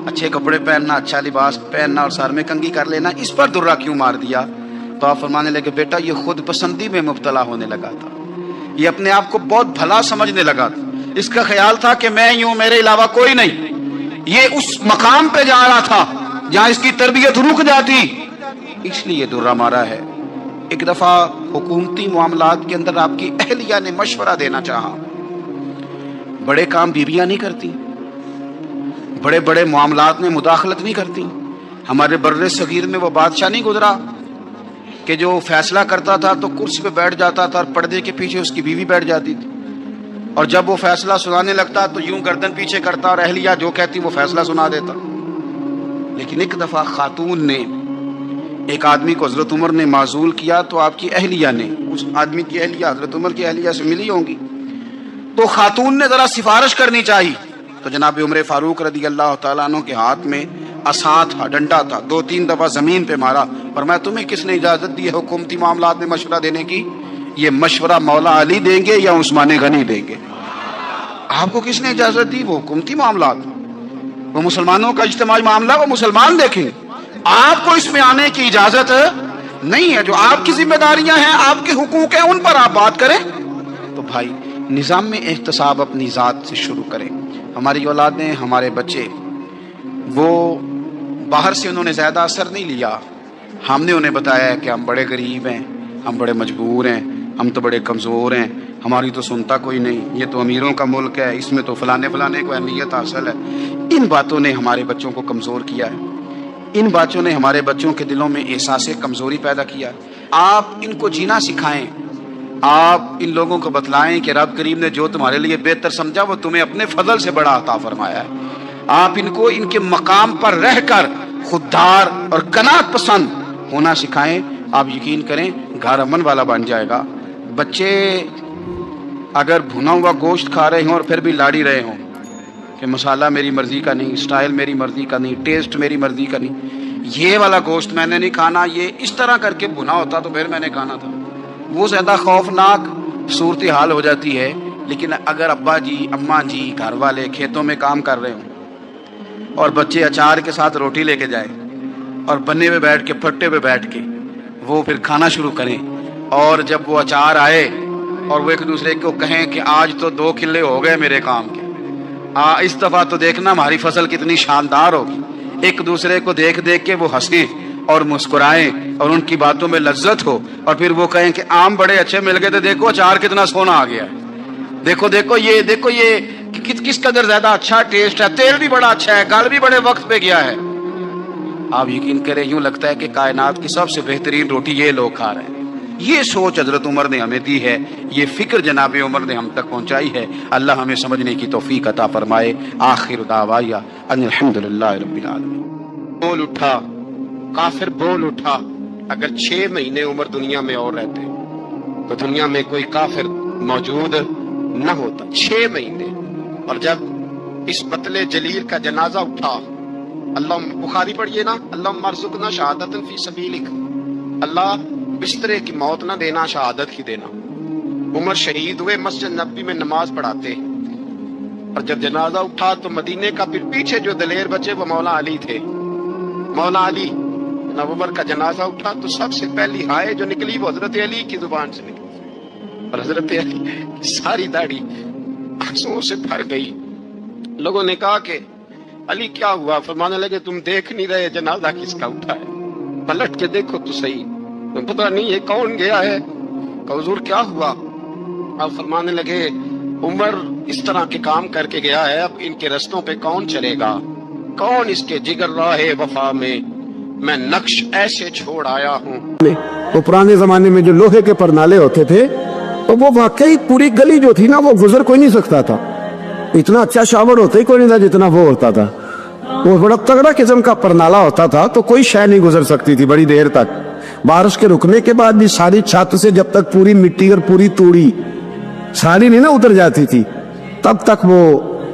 अच्छे कपड़े पहनना, अच्छा लिबास पहनना और सर में कंगी कर लेना, इस पर दुर्रा क्यों मार दिया? तो आप फरमाने लगे बेटा ये खुद पसंदी में मुब्तला होने लगा था, ये अपने आप को बहुत भला समझने लगा था, इसका ख्याल था कि मैं यूं मेरे अलावा कोई नहीं। ये उस मकाम पे जा रहा था जहां इसकी तरबियत रुक जाती, इसलिए दुर्रा मारा है। एक दफा हुकूमती मामलात के अंदर आपकी अहलिया ने मशवरा देना चाहा, बड़े काम बीबियां नहीं करती, बड़े बड़े मामलात में मुदाखलत नहीं करती। हमारे बर्रे सगीर में वो बादशाह नहीं गुजरा कि जो फैसला करता था तो कुर्सी पे बैठ जाता था और पर्दे के पीछे उसकी बीवी बैठ जाती थी, और जब वो फैसला सुनाने लगता तो यूं गर्दन पीछे करता और अहलिया जो कहती वो फैसला सुना देता। लेकिन एक दफा खातून ने एक आदमी को हजरत उमर ने माजूल किया, तो आपकी अहलिया ने, उस आदमी की अहलिया हजरत उमर की अहलिया से मिली होंगी, तो खातून ने जरा सिफारिश करनी चाहिए। तो जनाब उमर फारूक रदी अल्लाह ताला अन्हु के हाथ में असा था, डंडा था, 2-3 दफा जमीन पे मारा। और मैं तुम्हें किसने इजाजत दी है हुकूमती मामलात में मशवरा देने की? ये मशवरा मौला अली देंगे या उस्मान गनी देंगे? आपको किसने इजाजत दी? वो हुकूमती मामलात, वो मुसलमानों का इज्तिमाई मामला, वो मुसलमान देखेंगे, आपको इसमें आने की इजाजत नहीं है। जो आपकी जिम्मेदारियां हैं, आपके हुकूक हैं, उन पर आप बात करें। तो भाई निज़ाम में एहतसाब अपनी ज़ात से शुरू करें। हमारी औलादें, हमारे बच्चे, वो बाहर से उन्होंने ज़्यादा असर नहीं लिया, हमने उन्हें बताया है कि हम बड़े गरीब हैं, हम बड़े मजबूर हैं, हम तो बड़े कमज़ोर हैं, हमारी तो सुनता कोई नहीं, ये तो अमीरों का मुल्क है, इसमें तो फलाने फलाने को अहमियत हासिल है। इन बातों ने हमारे बच्चों को कमज़ोर किया है, इन बातों ने हमारे बच्चों के दिलों में एहसास कमज़ोरी पैदा किया। आप इनको जीना सिखाएं, आप इन लोगों को बतलाएं कि रब करीम ने जो तुम्हारे लिए बेहतर समझा वो तुम्हें अपने फजल से बड़ा अता फरमाया है। आप इनको इनके मकाम पर रहकर खुददार और कनात पसंद होना सिखाएं। आप यकीन करें घर अमन वाला बन जाएगा। बच्चे अगर भुना हुआ गोश्त खा रहे हों और फिर भी लाड़ी रहे हों कि मसाला मेरी मर्जी का नहीं, स्टाइल मेरी मर्जी का नहीं, टेस्ट मेरी मर्जी का नहीं, ये वाला गोश्त मैंने नहीं खाना, ये इस तरह करके भुना होता तो फिर मैंने खाना था, वो ज़्यादा खौफनाक सूरत हाल हो जाती है। लेकिन अगर अब्बा जी, अम्मा जी, घर वाले खेतों में काम कर रहे हों और बच्चे अचार के साथ रोटी लेके जाए और बन्ने पे बैठ के, फट्टे पे बैठ के वो फिर खाना शुरू करें, और जब वो अचार आए और वो एक दूसरे को कहें कि आज तो 2 किले हो गए मेरे काम के, इस दफ़ा तो देखना हमारी फसल कितनी शानदार होगी। एक दूसरे को देख देख के वो हंसें और मुस्कुराएं और उनकी बातों में लज्जत हो, और फिर वो कहें कि आम बड़े अच्छे मिल गए थे, देखो अचार कितना सोना आ गया। देखो देखो ये कि किस कदर ज्यादा अच्छा टेस्ट है, तेल भी बड़ा अच्छा है, गल भी बड़े वक्त पे गया है। आप यकीन करें, यूं लगता है कि कायनात की सबसे बेहतरीन रोटी ये लोग खा रहे हैं। ये सोच हजरत उमर ने हमें दी है, ये फिक्र जनाब उमर ने हम तक पहुंचाई है। अल्लाह हमें समझने की तौफीक अता फरमाए। आखिर दावाया अनिल हम्दुलिल्लाह रब्बिल आलमीन। बोल उठा, काफिर बोल उठा, अगर 6 महीने उमर दुनिया में और रहते तो दुनिया में कोई काफिर मौजूद न होता। 6 महीने। और जब इस मतले जलील का जनाजा उठा, अल्लाह, बुखारी पढ़िए ना, अल्लाह मरजुकना शहादतन फी सबीलिक, अल्लाह बिस्तरे की मौत ना देना, शहादत की देना। उमर शहीद हुए, मस्जिद नबी में नमाज पढ़ाते। और जब जनाजा उठा तो मदीने का फिर पीछे जो दलेर बचे वो मौला अली थे। मौला अली, जनाब उमर का जनाजा उठा तो सबसे पहली हाय जो निकली वो हजरत अली की जुबान से निकली। और हजरत अली की सारी दाढ़ी आंसुओं से भर गई। लोगों ने कहा कि अली क्या हुआ? फरमाने लगे, तुम देख नहीं रहे जनाजा किसका उठा है? पलट के देखो तो सही, तुम पता नहीं है कौन गया है? कहा हुजूर क्या हुआ? अब फरमाने लगे, उमर इस तरह के काम करके गया है, अब इनके रस्तों पे कौन चलेगा? कौन इसके जिगर राहे वफा में मैं नक्श ऐसे छोड़ आया हूँ। वो पुराने जमाने में जो लोहे के परनाले होते थे, तो वो वाकई पूरी गली जो थी ना, वो गुजर कोई नहीं सकता था। इतना अच्छा शावर होता ही कोई नहीं था जितना वो होता था। वो बड़ा तगड़ा किस्म का परनाला होता था, तो कोई शय नहीं गुजर सकती थी बड़ी देर तक। बारिश के रुकने के बाद भी सारी छत से जब तक पूरी मिट्टी और पूरी तूड़ी सारी नहीं ना उतर जाती थी, तब तक वो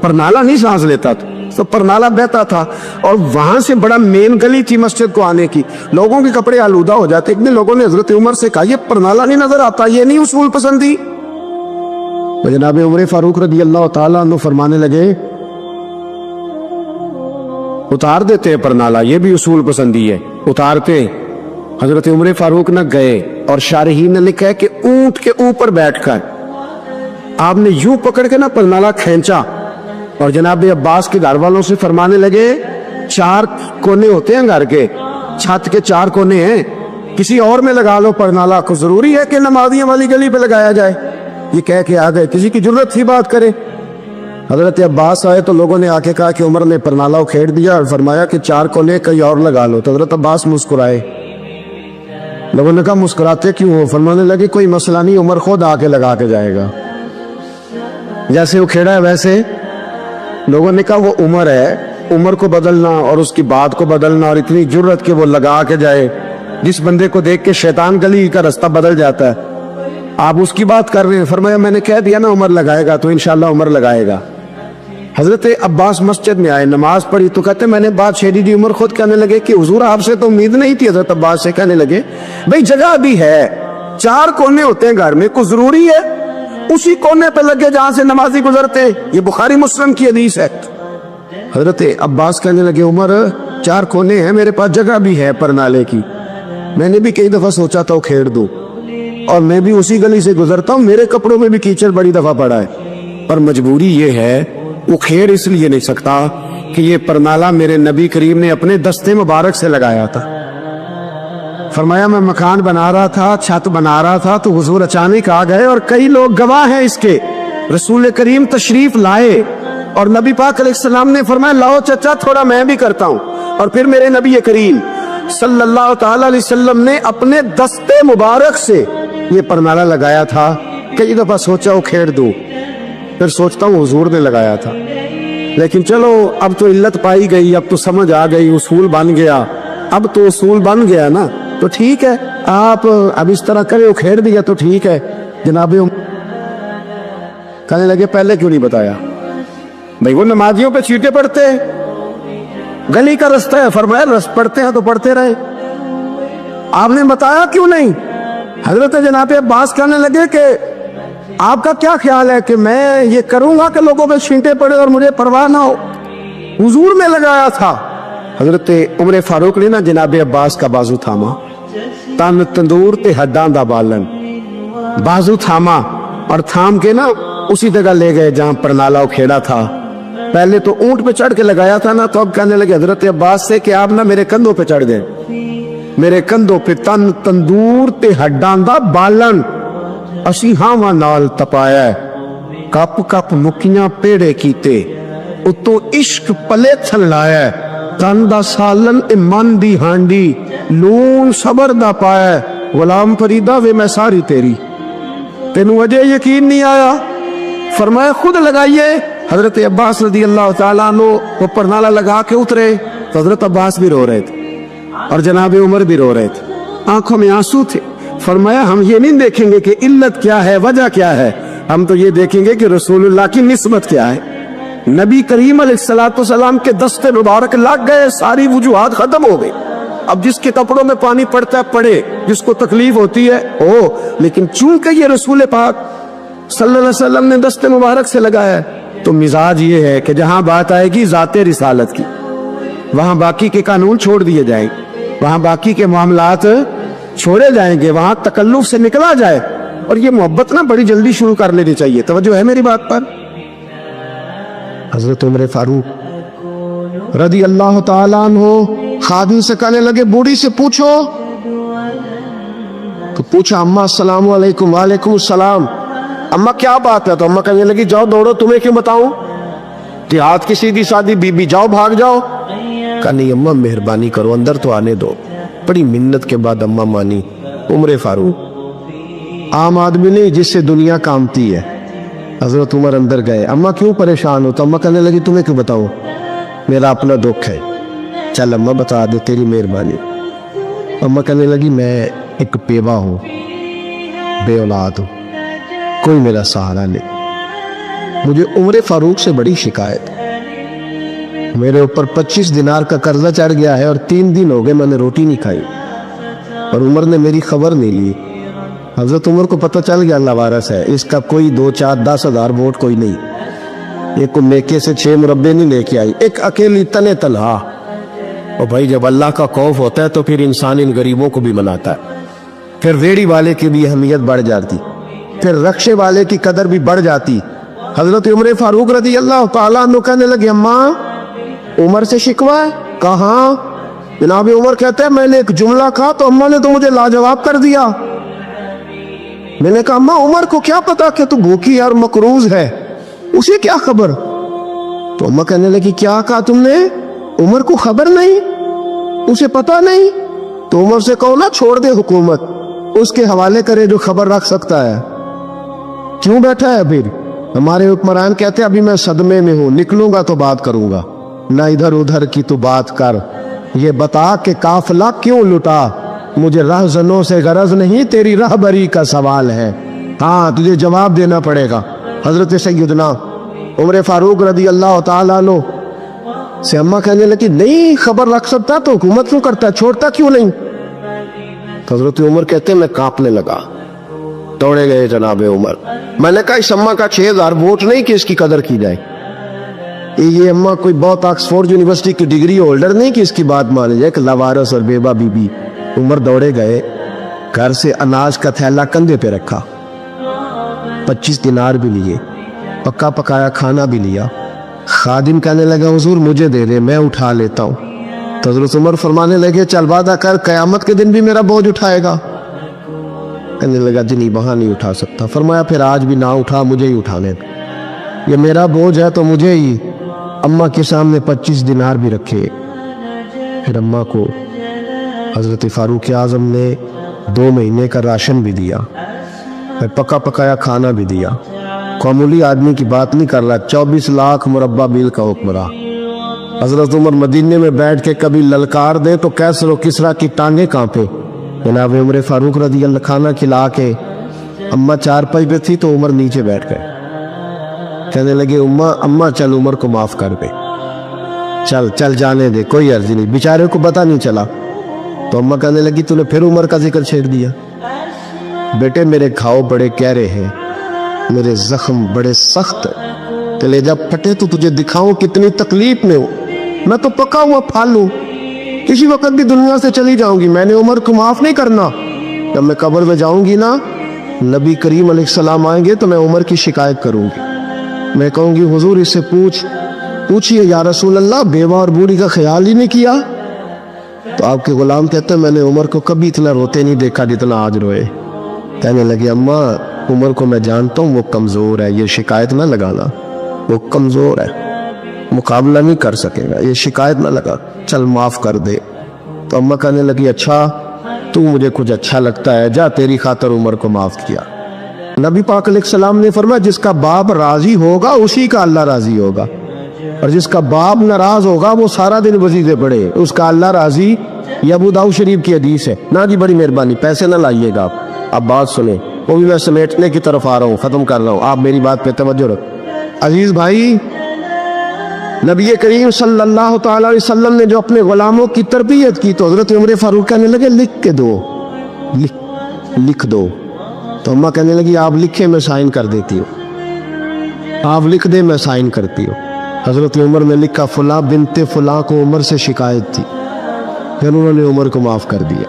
परनाला नहीं सांस लेता था। तो परनाला बहता था और वहां से बड़ा मेन गली थी मस्जिद को आने की। लोगों के कपड़े आलूदा हो जाते। एक दिन लोगों ने हजरत उमर से कहा, ये परनाला नहीं नजर आता, ये नहीं उसूल पसंद थी? तो जनाब उमर फारूक रदी अल्लाह ताला अन्हु फरमाने लगे, उतार देते हैं परनाला, ये भी उसूल पसंदी है, उतारते। हजरत उमर फारूक न गए और शारहीन ने लिखा है कि ऊंट के ऊपर बैठकर आपने यूं पकड़ के ना परनाला खींचा और जनाब अब्बास के घर वालों से फरमाने लगे, 4 कोने होते हैं घर के, छत के 4 कोने हैं, किसी और में लगा लो परनाला, को जरूरी है कि नमाजियों वाली गली पे लगाया जाए? ये कह के आ गए, किसी की जरूरत थी बात करे। हजरत अब्बास आए तो लोगों ने आके कहा कि उमर ने परनाला उखेड़ दिया और फरमाया कि 4 कोने कहीं और लगा लो। तो हजरत अब्बास मुस्कुराए। लोगों ने कहा, मुस्कुराते क्यों हो? फरमाने लगे, कोई मसला नहीं, उमर खुद आके लगा के जाएगा। जैसे उखेड़ा है वैसे लोगों ने कहा, वो उमर है, उमर को बदलना और उसकी बात को बदलना और इतनी जुर्रत के वो लगा के जाए, जिस बंदे को देख के शैतान गली का रास्ता बदल जाता है, आप उसकी बात कर रहे हैं। फरमाया, मैंने कह दिया ना उमर लगाएगा, तो इंशाल्लाह उमर लगाएगा। हजरत अब्बास मस्जिद में आए, नमाज पढ़ी, तो कहते मैंने बात छेड़ी दी। उमर खुद कहने लगे कि हुजूर आपसे तो उम्मीद नहीं थी। हजरत अब्बास से कहने लगे, भाई जगह भी है, 4 कोने होते हैं घर में, कुछ जरूरी है उसी कोने पे लगे जहां से नमाजी गुजरते? ये बुखारी मुस्लिम की हदीस है। हजरत अब्बास कहने लगे, उमर 4 कोने हैं, मेरे पास जगह भी है परनाले की, मैंने भी कई दफा सोचा था खेड़ दूं, और मैं भी उसी गली से गुजरता हूं, मेरे कपड़ों में भी कीचड़ बड़ी दफा पड़ा है, पर मजबूरी ये है, वो खेड़ इसलिए नहीं सकता कि ये परनाला मेरे नबी करीम ने अपने दस्ते मुबारक से लगाया था। फरमाया, मैं मकान बना रहा था, छत बना रहा था, तो हुजूर अचानक आ गए, और कई लोग गवाह हैं इसके, रसूल करीम तशरीफ लाए और नबी पाक अलैहिस्सलाम ने फरमाया, लाओ चचा थोड़ा मैं भी करता हूं। और फिर मेरे नबी करीम सल्लल्लाहु ताला अलैहि वसल्लम ने अपने दस्ते मुबारक से ये परनाला लगाया था। कई दफा सोचा वो खेड़ दूं, फिर सोचता हूँ हुजूर ने लगाया था। लेकिन चलो, अब तो इल्लत पाई गई, अब तो समझ आ गई, उसूल बन गया, अब तो उसूल बन गया ना, तो ठीक है, आप अब इस तरह करें, उखेड़ दिया तो ठीक है। जनाब कहने लगे, पहले क्यों नहीं बताया? भाई वो नमाजियों पे चीटे पड़ते हैं, गली का रास्ता है। फरमाया, रस पढ़ते हैं तो पढ़ते रहे, आपने बताया क्यों नहीं? हजरत जनाब अब्बास कहने लगे कि आपका क्या ख्याल है कि मैं ये करूंगा कि लोगों पे छींटे पड़े और मुझे परवाह ना हो? हुजूर में लगाया था। हजरत उमर फारूक ने ना जनाब अब्बास का बाजू थामा, तन तंदूर ते हड्डां दा बालन, बाजू थामा और थाम के ना उसी जगह ले गए जहां परनाला उखेड़ा था। पहले तो ऊंट पे चढ़ के लगाया था ना, तो अब कहने लगे हजरत अब्बास से कि आप ना मेरे कंधों पे चढ़ गए, मेरे कंधों पे तन तंदूर ते हड्डां दा बालन असी हावां नाल तपाया, कप कप मुक्कियां पेड़े कीते उतो इश्क पले थल लाया तन दा सालन ए मन दी हांडी लून सबर दा पाया गुलाम फरीदा वे मैं सारी तेरी तेनू अजे यकीन नहीं आया फरमाया खुद लगाइए हजरत अब्बास रदी अल्लाह ताला अन्हु वो परनाला लगा के उतरे तो हजरत अब्बास भी रो रहे थे और जनाब उमर भी रो रहे थे आंखों में आंसू थे फरमाया हम ये नहीं देखेंगे कि इल्लत क्या है वजह क्या है हम तो ये देखेंगे कि रसूलुल्लाह की निस्बत क्या है नबी करीम अलैहिस्सलाम के दस्ते मुबारक लग गए सारी वजूहात खत्म हो गई अब जिसके कपड़ों में पानी पड़ता है पड़े जिसको तकलीफ होती है हो लेकिन चूंकि ये रसूल पाक सल्लल्लाहु अलैहि वसल्लम ने दस्ते मुबारक से लगाया है तो मिजाज ये है कि जहां बात आएगी जाते रिसालत की वहां बाकी के कानून छोड़ दिए जाएंगे वहां बाकी के मामलात छोड़े जाएंगे वहां तकल्लुफ से निकला जाए और ये मोहब्बत ना बड़ी जल्दी शुरू कर लेनी चाहिए तवज्जो है मेरी बात पर हजरत उमर फारूक रदी अल्लाह ताला अन्हु खादिम से कहने लगे बूढ़ी से पूछो तो पूछा अम्मा अस्सलाम वालेकुम वालेकुम सलाम अम्मा क्या बात है तो अम्मा कहने लगी जाओ दौड़ो तुम्हें क्यों बताऊं देहात की सीधी सादी बीबी जाओ भाग जाओ कहा नहीं अम्मा मेहरबानी करो अंदर तो आने दो बड़ी मिन्नत के बाद अम्मा मानी उमर फारूक आम आदमी नहीं जिससे दुनिया कामती है हजरत उमर अंदर गए अम्मा क्यों परेशान हो तो अम्मा कहने लगी तुम्हें क्यों बताऊं मेरा अपना दुख है चल अम्मा बता दे तेरी मेहरबानी अम्मा कहने लगी मैं एक बेवा हूं बे औलाद हूं कोई मेरा सहारा नहीं मुझे उमर फारूक से बड़ी शिकायत मेरे ऊपर 25 दिनार का कर्जा चढ़ गया है और 3 दिन हो गए मैंने रोटी नहीं खाई और उमर ने मेरी खबर नहीं ली हजरत उमर को पता चल गया लावारस है इसका कोई 2 4 10 हजार वोट कोई नहीं एक को मेके से 6 मुरब्बे नहीं लेके आई एक अकेली तने तनहा और भाई जब अल्लाह का खौफ होता है तो फिर इंसान इन गरीबों को भी मनाता है फिर रेड़ी वाले की भी अहमियत बढ़ जाती फिर रक्शे वाले की कदर भी बढ़ जाती हजरत उमर फारूक रदी अल्लाह ताला अन्हु कहने लगे अम्मा उमर से शिकवा है कहा जनाब उमर कहते हैं मैंने एक जुमला कहा तो अम्मा ने तो मुझे लाजवाब कर दिया मैंने कहा अम्मा उमर को क्या पता कि तू भूखी और मकरूज है उसे क्या खबर तो अम्मा कहने लगी क्या कहा तुमने उमर को खबर नहीं उसे पता नहीं तो उमर से कहो ना छोड़ दे हुकूमत उसके हवाले करे जो खबर रख सकता है क्यों बैठा है फिर हमारे हुक्मरान कहते हैं अभी मैं सदमे में हूं निकलूंगा तो बात करूंगा ना इधर उधर की तो बात कर ये बता के काफिला क्यों लुटा मुझे रहजनों से गरज नहीं तेरी रहबरी का सवाल है हाँ तुझे जवाब देना पड़ेगा हजरत सैयदना उमर फारूक रदी अल्लाह ताला अन्हु से अम्मा कहने लगी नहीं खबर रख सकता तो हुकूमत क्यों करता छोड़ता क्यों नहीं तो हजरत उमर कहते मैं कांपने लगा दौड़े गए जनाब उमर मैंने कहा इस अम्मा का 6000 वोट नहीं कि इसकी कदर की जाए ये अम्मा कोई बहुत ऑक्सफोर्ड यूनिवर्सिटी की डिग्री होल्डर नहीं कि इसकी बात मानी जाए लवारस और बेबा बीबी उमर दौड़े गए घर से अनाज का थैला कंधे पे रखा 25 दिनार भी लिए पक्का पकाया खाना भी लिया खादिम कहने लगा हुजूर मुझे दे दे मैं उठा लेता हूँ तो हजरत उमर फरमाने लगे चल वादा कर कयामत के दिन भी मेरा बोझ उठाएगा कहने लगा जी नहीं वहां नहीं उठा सकता फरमाया फिर आज भी ना उठा मुझे ही उठाने ये मेरा बोझ है तो मुझे ही अम्मा के सामने 25 दिनार भी रखे फिर अम्मा को हजरत फारूक आजम ने 2 महीने का राशन भी दिया फिर पका पकाया खाना भी दिया मामूली आदमी की बात नहीं कर रहा 24 लाख मुरब्बा मील का हुक्मरान हजरत उमर मदीने में बैठ के कभी ललकार दे तो कैसर और किसरा की टांगे कांपे जनाब उमर फारूक रदी अल्लाह खाना खिला के अम्मा चारपाई पे थी तो उमर नीचे बैठ गए कहने लगे अम्मा चल उमर को माफ कर दे चल चल जाने दे कोई अर्जी नहीं बेचारे को पता नहीं चला तो अम्मा कहने लगी तूने फिर उमर का जिक्र छेड़ दिया बेटे मेरे घाव बड़े गहरे हैं मेरे जख्म बड़े सख्त तेरे जब फटे तो तुझे दिखाऊं कितनी तकलीफ में हूं मैं तो पका हुआ फाल हूं किसी वक्त भी दुनिया से चली जाऊंगी मैंने उमर को माफ नहीं करना जब मैं कब्र में जाऊंगी ना नबी करीम अलैहिस्सलाम आएंगे तो मैं उमर की शिकायत करूंगी मैं कहूंगी हुजूर इससे पूछिए या रसूल अल्लाह बेवा और बूढ़ी का ख्याल ही नहीं किया तो आपके गुलाम कहते हैं मैंने उमर को कभी इतना रोते नहीं देखा जितना आज रोए कहने लगे अम्मा عمر کو میں جانتا ہوں وہ کمزور ہے، یہ شکایت نہ لگانا، وہ کمزور ہے، مقابلہ نہیں کر سکے گا، یہ شکایت نہ لگا، چل معاف کر دے۔ تو اماں کہنے لگی اچھا تو مجھے کچھ اچھا لگتا ہے، جا تیری خاطر عمر کو معاف کیا۔ نبی پاک علیہ السلام نے فرمایا جس کا باپ راضی ہوگا اسی کا اللہ راضی ہوگا، اور جس کا باپ ناراض ہوگا وہ سارا دن وظیفے پڑھے، اس کا اللہ راضی۔ یہ ابو داؤد شریف کی حدیث ہے۔ نہ جی بڑی مہربانی، پیسے نہ لائیے گا آپ، اب بات سنیں، وہ بھی میں سمیٹنے کی طرف آ رہا ہوں، ختم کر رہا ہوں، آپ میری بات پہ توجہ رکھ۔ عزیز بھائی، نبی کریم صلی اللہ تعالی علیہ وسلم نے جو اپنے غلاموں کی تربیت کی تو حضرت عمر فاروق کہنے لگے لکھ کے دو، لکھ دو۔ تو اماں کہنے لگی آپ لکھے میں سائن کر دیتی ہوں، آپ لکھ دے میں سائن کرتی ہوں۔ حضرت عمر نے لکھا فلاں بنت فلاں کو عمر سے شکایت تھی، پھر انہوں نے عمر کو معاف کر دیا۔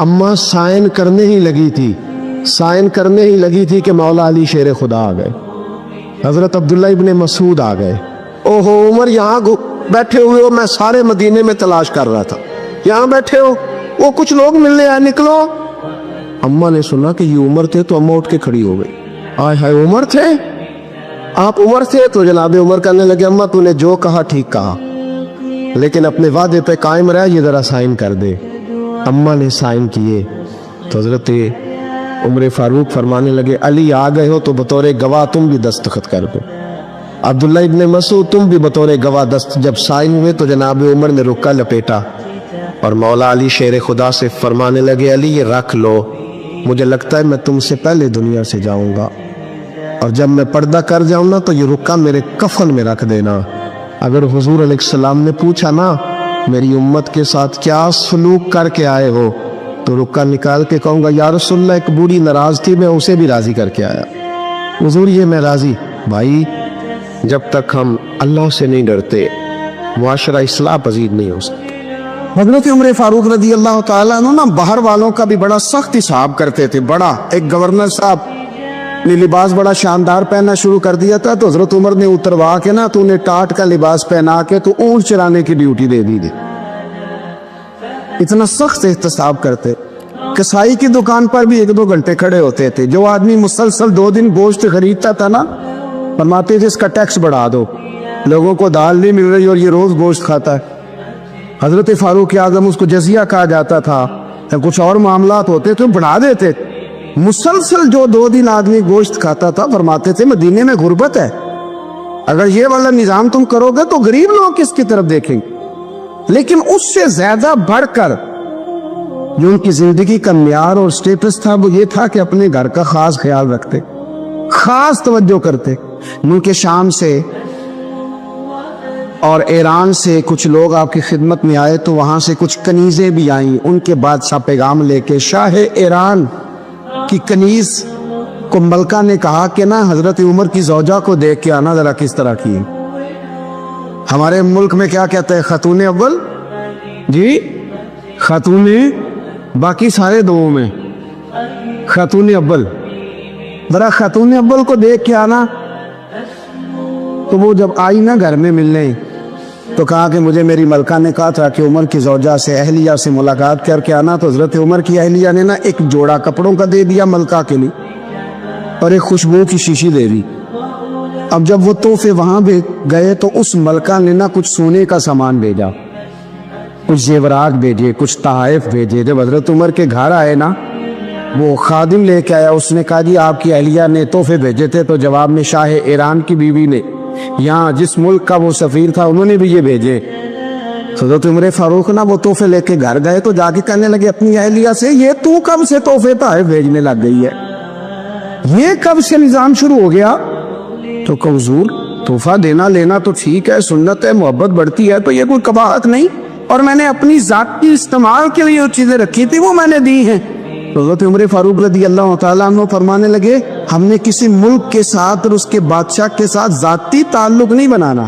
اماں سائن کرنے ہی لگی تھی کہ مولا علی شیر خدا آ گئے، حضرت عبداللہ ابن مسعود آ گئے۔ اوہو عمر یہاں بیٹھے ہوئے ہو، میں سارے مدینے میں تلاش کر رہا تھا، یہاں بیٹھے ہو، وہ کچھ لوگ ملنے آئے، نکلو۔ اماں نے سنا کہ یہ عمر تھے تو اماں اٹھ کے کھڑی ہو گئی، آئے ہائے عمر تھے، آپ عمر تھے؟ تو جناب عمر کہنے لگے اماں تو نے جو کہا ٹھیک کہا، لیکن اپنے وعدے پہ قائم رہ، یہ ذرا سائن کر دے۔ اماں نے سائن کیے تو حضرت عمر فاروق فرمانے لگے علی آ گئے ہو تو بطور گواہ تم بھی دستخط کر دو، عبداللہ ابن مسعود تم بھی بطور گواہ دست۔ جب سائن ہوئے تو جناب عمر نے رکا لپیٹا اور مولا علی شیر خدا سے فرمانے لگے علی یہ رکھ لو، مجھے لگتا ہے میں تم سے پہلے دنیا سے جاؤں گا، اور جب میں پردہ کر جاؤں نا تو یہ رکا میرے کفن میں رکھ دینا۔ اگر حضور علیہ السلام نے پوچھا نا میری امت کے ساتھ کیا سلوک کر کے آئے ہو، تو رکا نکال کے کہوں گا یا رسول اللہ ایک بوڑھی ناراض تھی میں اسے بھی راضی کر کے آیا، حضور یہ میں راضی۔ بھائی جب تک ہم اللہ سے نہیں ڈرتے معاشرہ اصلاح پذیر نہیں ہو سکتا۔ حضرت عمر فاروق رضی اللہ تعالیٰ عنہ نا باہر والوں کا بھی بڑا سخت حساب کرتے تھے، بڑا ایک گورنر صاحب نے لباس بڑا شاندار پہننا شروع کر دیا تھا تو حضرت عمر نے اتروا کے نا تو انہیں ٹاٹ کا لباس پہنا کے تو اونٹ چرانے کی ڈیوٹی دے دی تھی، اتنا سخت احتساب کرتے۔ کسائی کی دکان پر بھی 1-2 گھنٹے کھڑے ہوتے تھے، جو آدمی مسلسل 2 دن گوشت خریدتا تھا نا فرماتے تھے اس کا ٹیکس بڑھا دو، لوگوں کو دال نہیں مل رہی اور یہ روز گوشت کھاتا ہے۔ حضرت فاروق اعظم اس کو جزیہ کہا جاتا تھا، کچھ اور معاملات ہوتے تو بڑھا دیتے۔ مسلسل جو 2 دن آدمی گوشت کھاتا تھا فرماتے تھے مدینے میں غربت ہے، اگر یہ والا نظام تم کرو گے تو غریب لوگ کس کی طرف دیکھیں گے۔ لیکن اس سے زیادہ بڑھ کر جو ان کی زندگی کا معیار اور سٹیٹس تھا وہ یہ تھا کہ اپنے گھر کا خاص خیال رکھتے، خاص توجہ کرتے۔ ملک شام سے اور ایران سے کچھ لوگ آپ کی خدمت میں آئے تو وہاں سے کچھ کنیزیں بھی آئیں، ان کے بادشاہ پیغام لے کے۔ شاہ ایران کی کنیز کو ملکہ نے کہا کہ نا حضرت عمر کی زوجہ کو دیکھ کے آنا ذرا کس طرح کی۔ ہمارے ملک میں کیا کہتے ہیں خاتون اول، جی خاتون، باقی سارے دووں میں خاتون اول، ذرا خاتون اول کو دیکھ کے آنا۔ تو وہ جب آئی نا گھر میں ملنے تو کہا کہ مجھے میری ملکہ نے کہا تھا کہ عمر کی زوجہ سے اہلیہ سے ملاقات کر کے آنا، تو حضرت عمر کی اہلیہ نے نا ایک جوڑا کپڑوں کا دے دیا ملکہ کے لیے اور ایک خوشبو کی شیشی دے دی۔ اب جب وہ تحفے وہاں گئے تو اس ملکہ نے نا کچھ سونے کا سامان بھیجا، کچھ زیورات بھیجے، کچھ تحائف بھیجے۔ جب حضرت عمر کے گھر آئے نا وہ خادم لے کے آیا، اس نے کہا جی آپ کی اہلیہ نے تحفے بھیجے تھے، تو جواب میں شاہ ایران کی بیوی نے یہاں جس ملک کا وہ سفیر تھا انہوں نے بھی یہ بھیجے۔ حضرت عمر فاروق نا وہ تحفے لے کے گھر گئے تو جا کے کہنے لگے اپنی اہلیہ سے یہ تو کب سے تحفے تحائف بھیجنے لگ گئی ہے، یہ کب سے نظام شروع ہو گیا؟ تو حضور تحفہ دینا لینا تو ٹھیک ہے، سنت ہے، محبت بڑھتی ہے، تو یہ کوئی قباحت نہیں، اور میں نے اپنی ذاتی استعمال کے لیے جو چیزیں رکھی تھی وہ میں نے دی ہیں۔ حضرت عمر فاروق رضی اللہ تعالیٰ عنہ فرمانے لگے ہم نے کسی ملک کے ساتھ اور اس کے بادشاہ کے ساتھ ذاتی تعلق نہیں بنانا،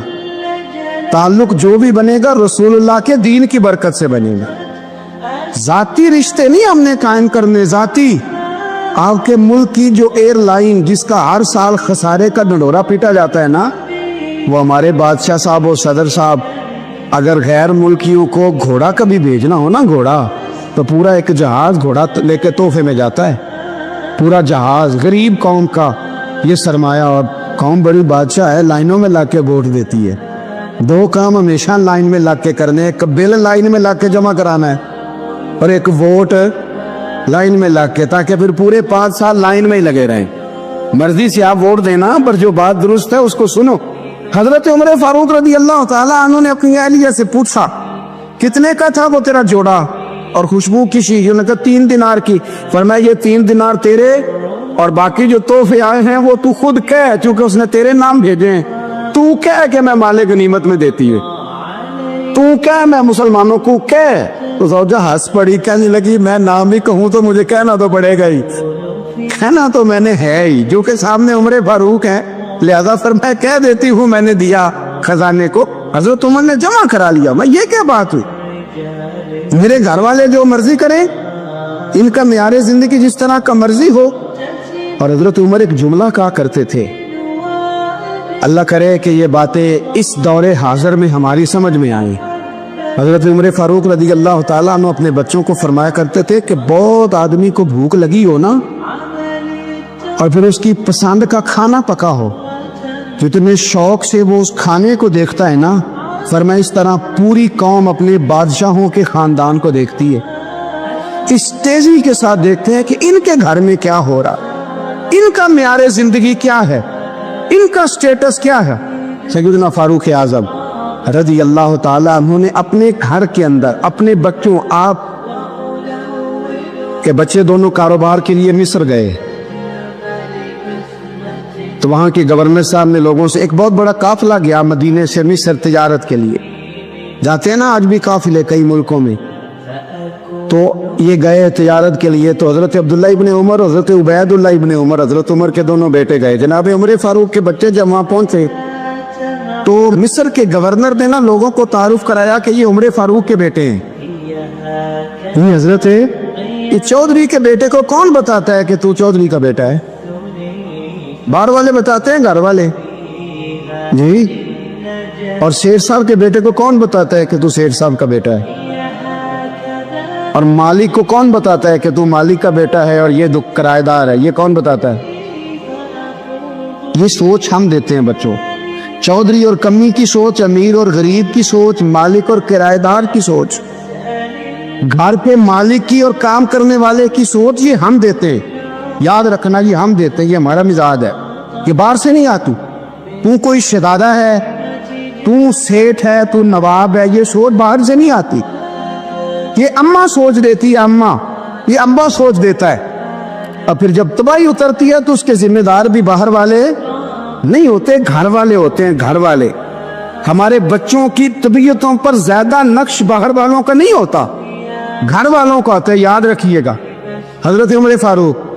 تعلق جو بھی بنے گا رسول اللہ کے دین کی برکت سے بنے گا، ذاتی رشتے نہیں ہم نے قائم کرنے۔ ذاتی آپ کے ملک کی جو ایئر لائن جس کا ہر سال خسارے کا ڈنڈورا پیٹا جاتا ہے نا، وہ ہمارے بادشاہ صاحب اور صدر صاحب اگر غیر ملکیوں کو گھوڑا کبھی بھیجنا ہو نا، گھوڑا تو پورا ایک جہاز گھوڑا لے کے تحفے میں جاتا ہے، पूरा जहाज गरीब कौम का ये सरमाया, और कौम बड़ी बादशाह है, लाइनों में ला के वोट देती है। दो काम हमेशा लाइन में ला के करने, एक बिल लाइन में ला के जमा कराना है और एक वोट लाइन में ला के, ताकि फिर पूरे 5 साल लाइन में ही लगे रहें। मर्जी से आप वोट देना, पर जो बात दुरुस्त है उसको सुनो। हजरत उमर फारूक रदी अल्लाह ताला अन्हु ने अपनी अहलिया से पूछा कितने का था वो तेरा जोड़ा और खुशबू की शीशी? उन्होंने कहा 3 दिनार की। फरमाया ये 3 दिनार तेरे और बाकी जो तोहफे आए हैं वो तू खुद कह, क्योंकि उसने तेरे नाम भेजे हैं। तू कह के मैं माले गनीमत में देती है, तू कह मैं मुसलमानों को कह। तो ज़ौजा हंस पड़ी, कहने लगी मैं नाम ही कहूँ तो मुझे कहना तो पड़ेगा ही, कहना तो मैंने है ही, जो कि सामने उमर फारूक है, लिहाजा फिर मैं कह देती हूँ मैंने दिया खजाने को। हजरत उमर ने जमा करा लिया। मैं ये क्या बात हुई? मेरे घर वाले जो मर्जी करें, इनका मियारे जिंदगी जिस तरह का मर्जी हो। और हजरत उमर एक जुमला कहा करते थे, अल्लाह करे कि ये बातें इस दौरे हाजिर में हमारी समझ में आए। हजरत उमर फारूक रदी अल्लाह ताला अन्हु अपने बच्चों को फरमाया करते थे कि बहुत आदमी को भूख लगी हो ना, और फिर उसकी पसंद का खाना पका हो, जितने शौक से वो उस खाने को देखता है ना, फरमाया इस तरह पूरी कौम अपने बादशाहों के खानदान को देखती है। इस तेजी के साथ देखते हैं कि इनके घर में क्या हो रहा, इनका मियारे जिंदगी क्या है, इनका स्टेटस क्या है। सैयदना फारूक आजम रज़ी अल्लाह ताला अन्हु ने अपने घर के अंदर अपने बच्चों, आप के बच्चे दोनों कारोबार के लिए मिस्र गए, तो वहां के गवर्नर साहब ने लोगों से, एक बहुत बड़ा काफिला गया मदीने से मिस्र तिजारत के लिए, जाते हैं ना आज भी काफिले कई मुल्कों में, तो ये गए तिजारत के लिए। तो हजरत अब्दुल्ला इब्ने उमर, हजरत उबैदुल्लाह इब्ने उमर, हजरत उमर के दोनों बेटे गए। जनाब उमर फारूक के बच्चे जब वहां पहुंचे तो मिस्र के गवर्नर ने ना लोगों को तारुफ कराया कि ये उमर फारूक के बेटे हैं। ये हजरत ये चौधरी के बेटे को कौन बताता है कि तू चौधरी का बेटा है? बाहर वाले बताते हैं, घर वाले जी। और शेर साहब के बेटे को कौन बताता है कि तू शेर साहब का बेटा है? और मालिक को कौन बताता है कि तू मालिक का बेटा है और ये दुख किराएदार है? ये कौन बताता है? ये सोच हम देते हैं बच्चों। चौधरी और कमी की सोच, अमीर और गरीब की सोच, मालिक और किराएदार की सोच, घर के मालिक की और काम करने वाले की सोच, ये हम देते हैं। याद रखना, ये हम देते हैं, ये हमारा मिजाज है, ये बाहर से नहीं आती। तू कोई शहजादा है, तू सेठ है, तू नवाब है, ये सोच बाहर से नहीं आती। ये अम्मा सोच देती है, अम्मा, ये अम्मा सोच देता है। और फिर जब तबाही उतरती है तो उसके जिम्मेदार भी बाहर वाले नहीं होते, घर वाले होते हैं। घर वाले, हमारे बच्चों की तबीयतों पर ज्यादा नक्श बाहर वालों का नहीं होता, घर वालों का होता है, याद रखिएगा। हजरत उमर फारूक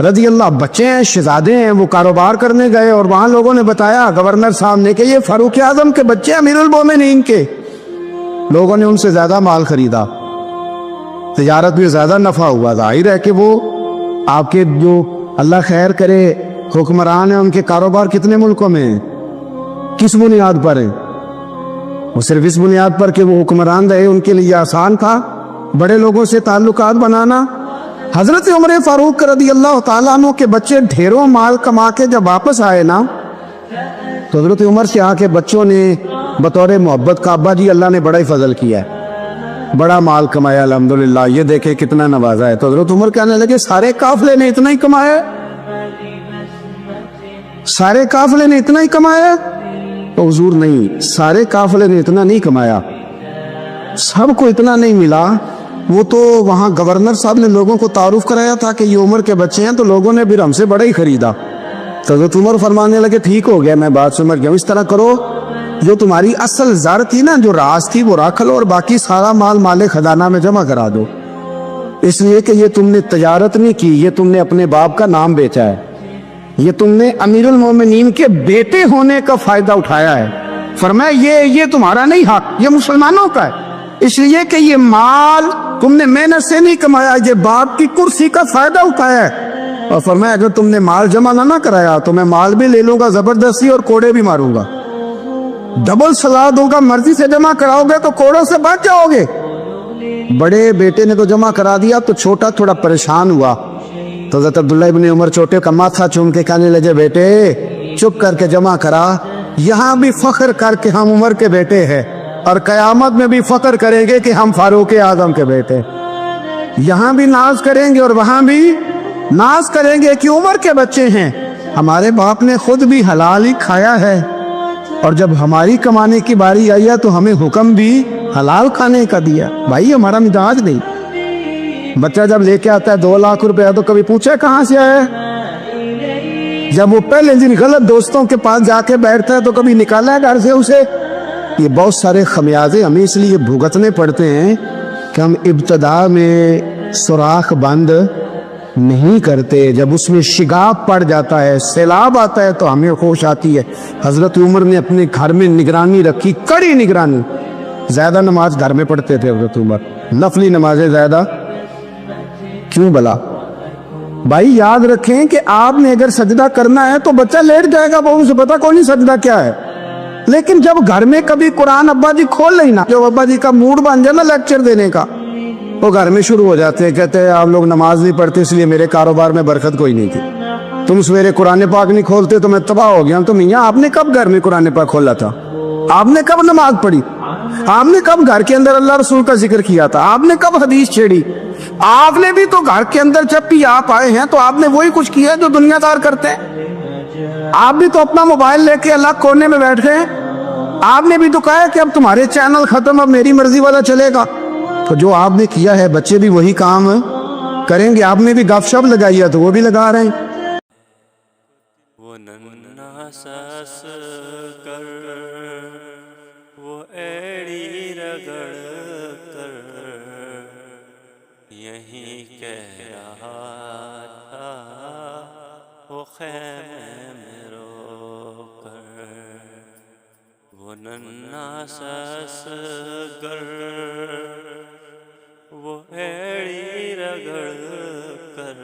रजी अल्लाह, बच्चे हैं, शहजादे हैं, वो कारोबार करने गए और वहां लोगों ने बताया गवर्नर साहब ने कि ये फारूक आजम के बच्चे अमीरुल मोमिनीन के। लोगों ने उनसे ज्यादा माल खरीदा, तिजारत में ज्यादा नफा हुआ। जाहिर है कि वो आपके जो अल्लाह खैर करे हुक्मरान है, उनके कारोबार कितने मुल्कों में है, किस बुनियाद पर है? वो सिर्फ इस बुनियाद पर कि वो हुक्मरान रहे, उनके लिए आसान था बड़े लोगों से ताल्लुकात बनाना। हजरत उमर फारूक रदी अल्लाह ताला अन्हु के बच्चे ढेरों माल कमा के जब वापस आए ना, तो हजरत उमर से आके बच्चों ने बतौर मोहब्बत का, अब्बा जी अल्लाह ने बड़ा ही फजल किया है, बड़ा माल कमाया अल्हम्दुलिल्लाह, ये देखे कितना नवाजा है। तो हजरत उमर कहने लगे सारे काफिले ने इतना ही कमाया? सारे काफिले ने इतना ही कमाया? तो हुजूर नहीं, सारे काफिले ने इतना नहीं कमाया, सबको इतना नहीं मिला। वो तो वहां गवर्नर साहब ने लोगों को तारुफ कराया था कि ये उमर के बच्चे हैं, तो लोगों ने फिर हमसे बड़ा ही खरीदा। तो हजरत उमर फरमाने लगे ठीक हो गया, मैं बात समझ गया, इस तरह करो, जो तुम्हारी असल ज़र थी ना, जो राज थी, वो रख लो और बाकी सारा माल माले खजाना में जमा करा दो। इसलिए कि ये तुमने तजारत नहीं की, ये तुमने अपने बाप का नाम बेचा है, ये तुमने अमीरुल मोमिनीन के बेटे होने का फायदा उठाया है। फरमाया ये तुम्हारा नहीं हक, ये मुसलमानों का है, इसलिए कि ये माल तुमने मेहनत से नहीं कमाया, ये बाप की कुर्सी का फायदा उठाया है। और फरमाया अगर तुमने माल जमा ना कराया तो मैं माल भी ले लूंगा जबरदस्ती और कोड़े भी मारूंगा, डबल सजा दूंगा, मर्जी से जमा कराओगे तो कोड़ों से बच जाओगे। बड़े बेटे ने तो जमा करा दिया, तो छोटा थोड़ा परेशान हुआ, تو حضرت عبداللہ ابن عمر چھوٹے کا ماتھا چوم کے کہنے لگے بیٹے چپ کر کے جمع کرا، یہاں بھی فخر کر کے ہم عمر کے بیٹے ہیں اور قیامت میں بھی فخر کریں گے کہ ہم فاروق اعظم کے بیٹے، یہاں بھی ناز کریں گے اور وہاں بھی ناز کریں گے کہ عمر کے بچے ہیں۔ ہمارے باپ نے خود بھی حلال ہی کھایا ہے اور جب ہماری کمانے کی باری آئی ہے تو ہمیں حکم بھی حلال کھانے کا دیا۔ بھائی ہمارا مزاج نہیں، بچہ جب لے کے آتا ہے 2 لاکھ روپے تو کبھی پوچھے کہاں سے آیا ہے؟ جب وہ پہلے دن غلط دوستوں کے پاس جا کے بیٹھتا ہے تو کبھی نکالا ہے گھر سے اسے؟ یہ بہت سارے خمیازے ہمیں اس لیے بھگتنے پڑتے ہیں کہ ہم ابتدا میں سوراخ بند نہیں کرتے، جب اس میں شگاف پڑ جاتا ہے، سیلاب آتا ہے تو ہمیں ہوش آتی ہے۔ حضرت عمر نے اپنے گھر میں نگرانی رکھی، کڑی نگرانی، زیادہ نماز گھر میں پڑھتے تھے حضرت عمر، نفلی نمازیں زیادہ کیوں بلا؟ بھائی یاد رکھیں کہ آپ نے اگر سجدہ کرنا ہے تو بچہ لیٹ جائے گا، وہ اسے پتا کوئی نہیں سجدہ کیا ہے، لیکن جب گھر میں کبھی قرآن ابا جی کھول لینا، جو ابا جی کا موڈ بن جائے نا لیکچر دینے کا، وہ گھر میں شروع ہو جاتے ہیں، کہتے ہیں آپ لوگ نماز نہیں پڑھتے اس لیے میرے کاروبار میں برکت کوئی نہیں تھی، تم سویرے قرآن پاک نہیں کھولتے تو میں تباہ ہو گیا۔ تو میاں آپ نے کب گھر میں قرآن پاک کھولا تھا؟ آپ نے کب نماز پڑھی؟ آپ نے کب گھر کے اندر اللہ رسول کا ذکر کیا تھا؟ آپ نے کب حدیث چھیڑی؟ آپ نے بھی تو گھر کے اندر جب بھی آپ آئے ہیں تو آپ نے وہی کچھ کیا جو دنیا دار کرتے ہیں، آپ بھی تو اپنا موبائل لے کے اللہ کونے میں بیٹھ گئے، آپ نے بھی تو کہا ہے کہ اب تمہارے چینل ختم، اب میری مرضی والا چلے گا۔ تو جو آپ نے کیا ہے بچے بھی وہی کام کریں گے۔ آپ نے بھی گپ شپ لگائی ہے تو وہ بھی لگا رہے ہیں۔ وہ ننھا ساس کر وہ ایڑی رگڑ کر یہیں کہہ رہا تھا وہ خیمے میں رو کر، وہ ننھا ساس گر وہ ایڑی رگڑ کر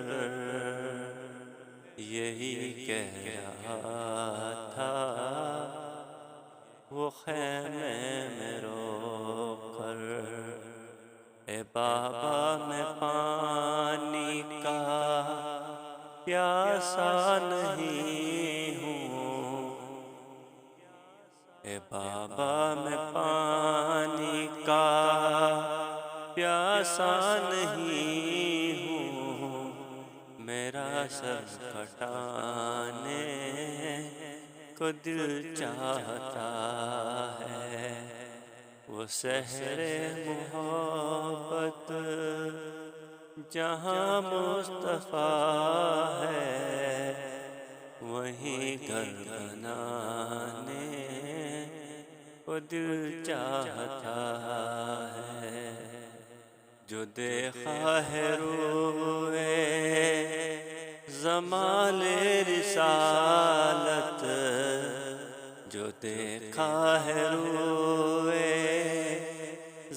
یہی کہہ رہا تھا وہ خیمے میں رو کر، اے بابا میں پانی کا پیاسا نہیں ہوں، اے بابا میں پانی کا پیاسا نہیں ہوں، میرا سر کٹانے کو دل چاہتا ہے، وہ سحر محبت جہاں مصطفیٰ ہے وہیں گھر بنانے کو دل چاہتا ہے، جو دیکھا ہے روئے زمال رسالت، جو دیکھا ہے روئے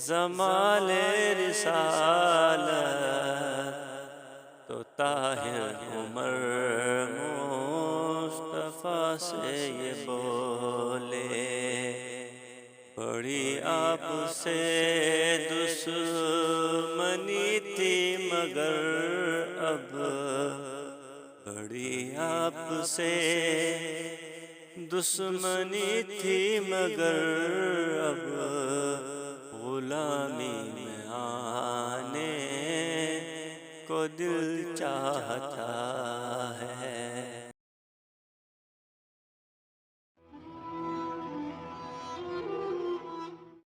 زمال رسالت، تو طاہر عمر مصطفیٰ سے یہ بولے، بڑی آپ سے دشمنی تھی مگر اب، بڑی آپ سے دشمنی تھی مگر اب غلامی میں آنے کو دل چاہتا ہے۔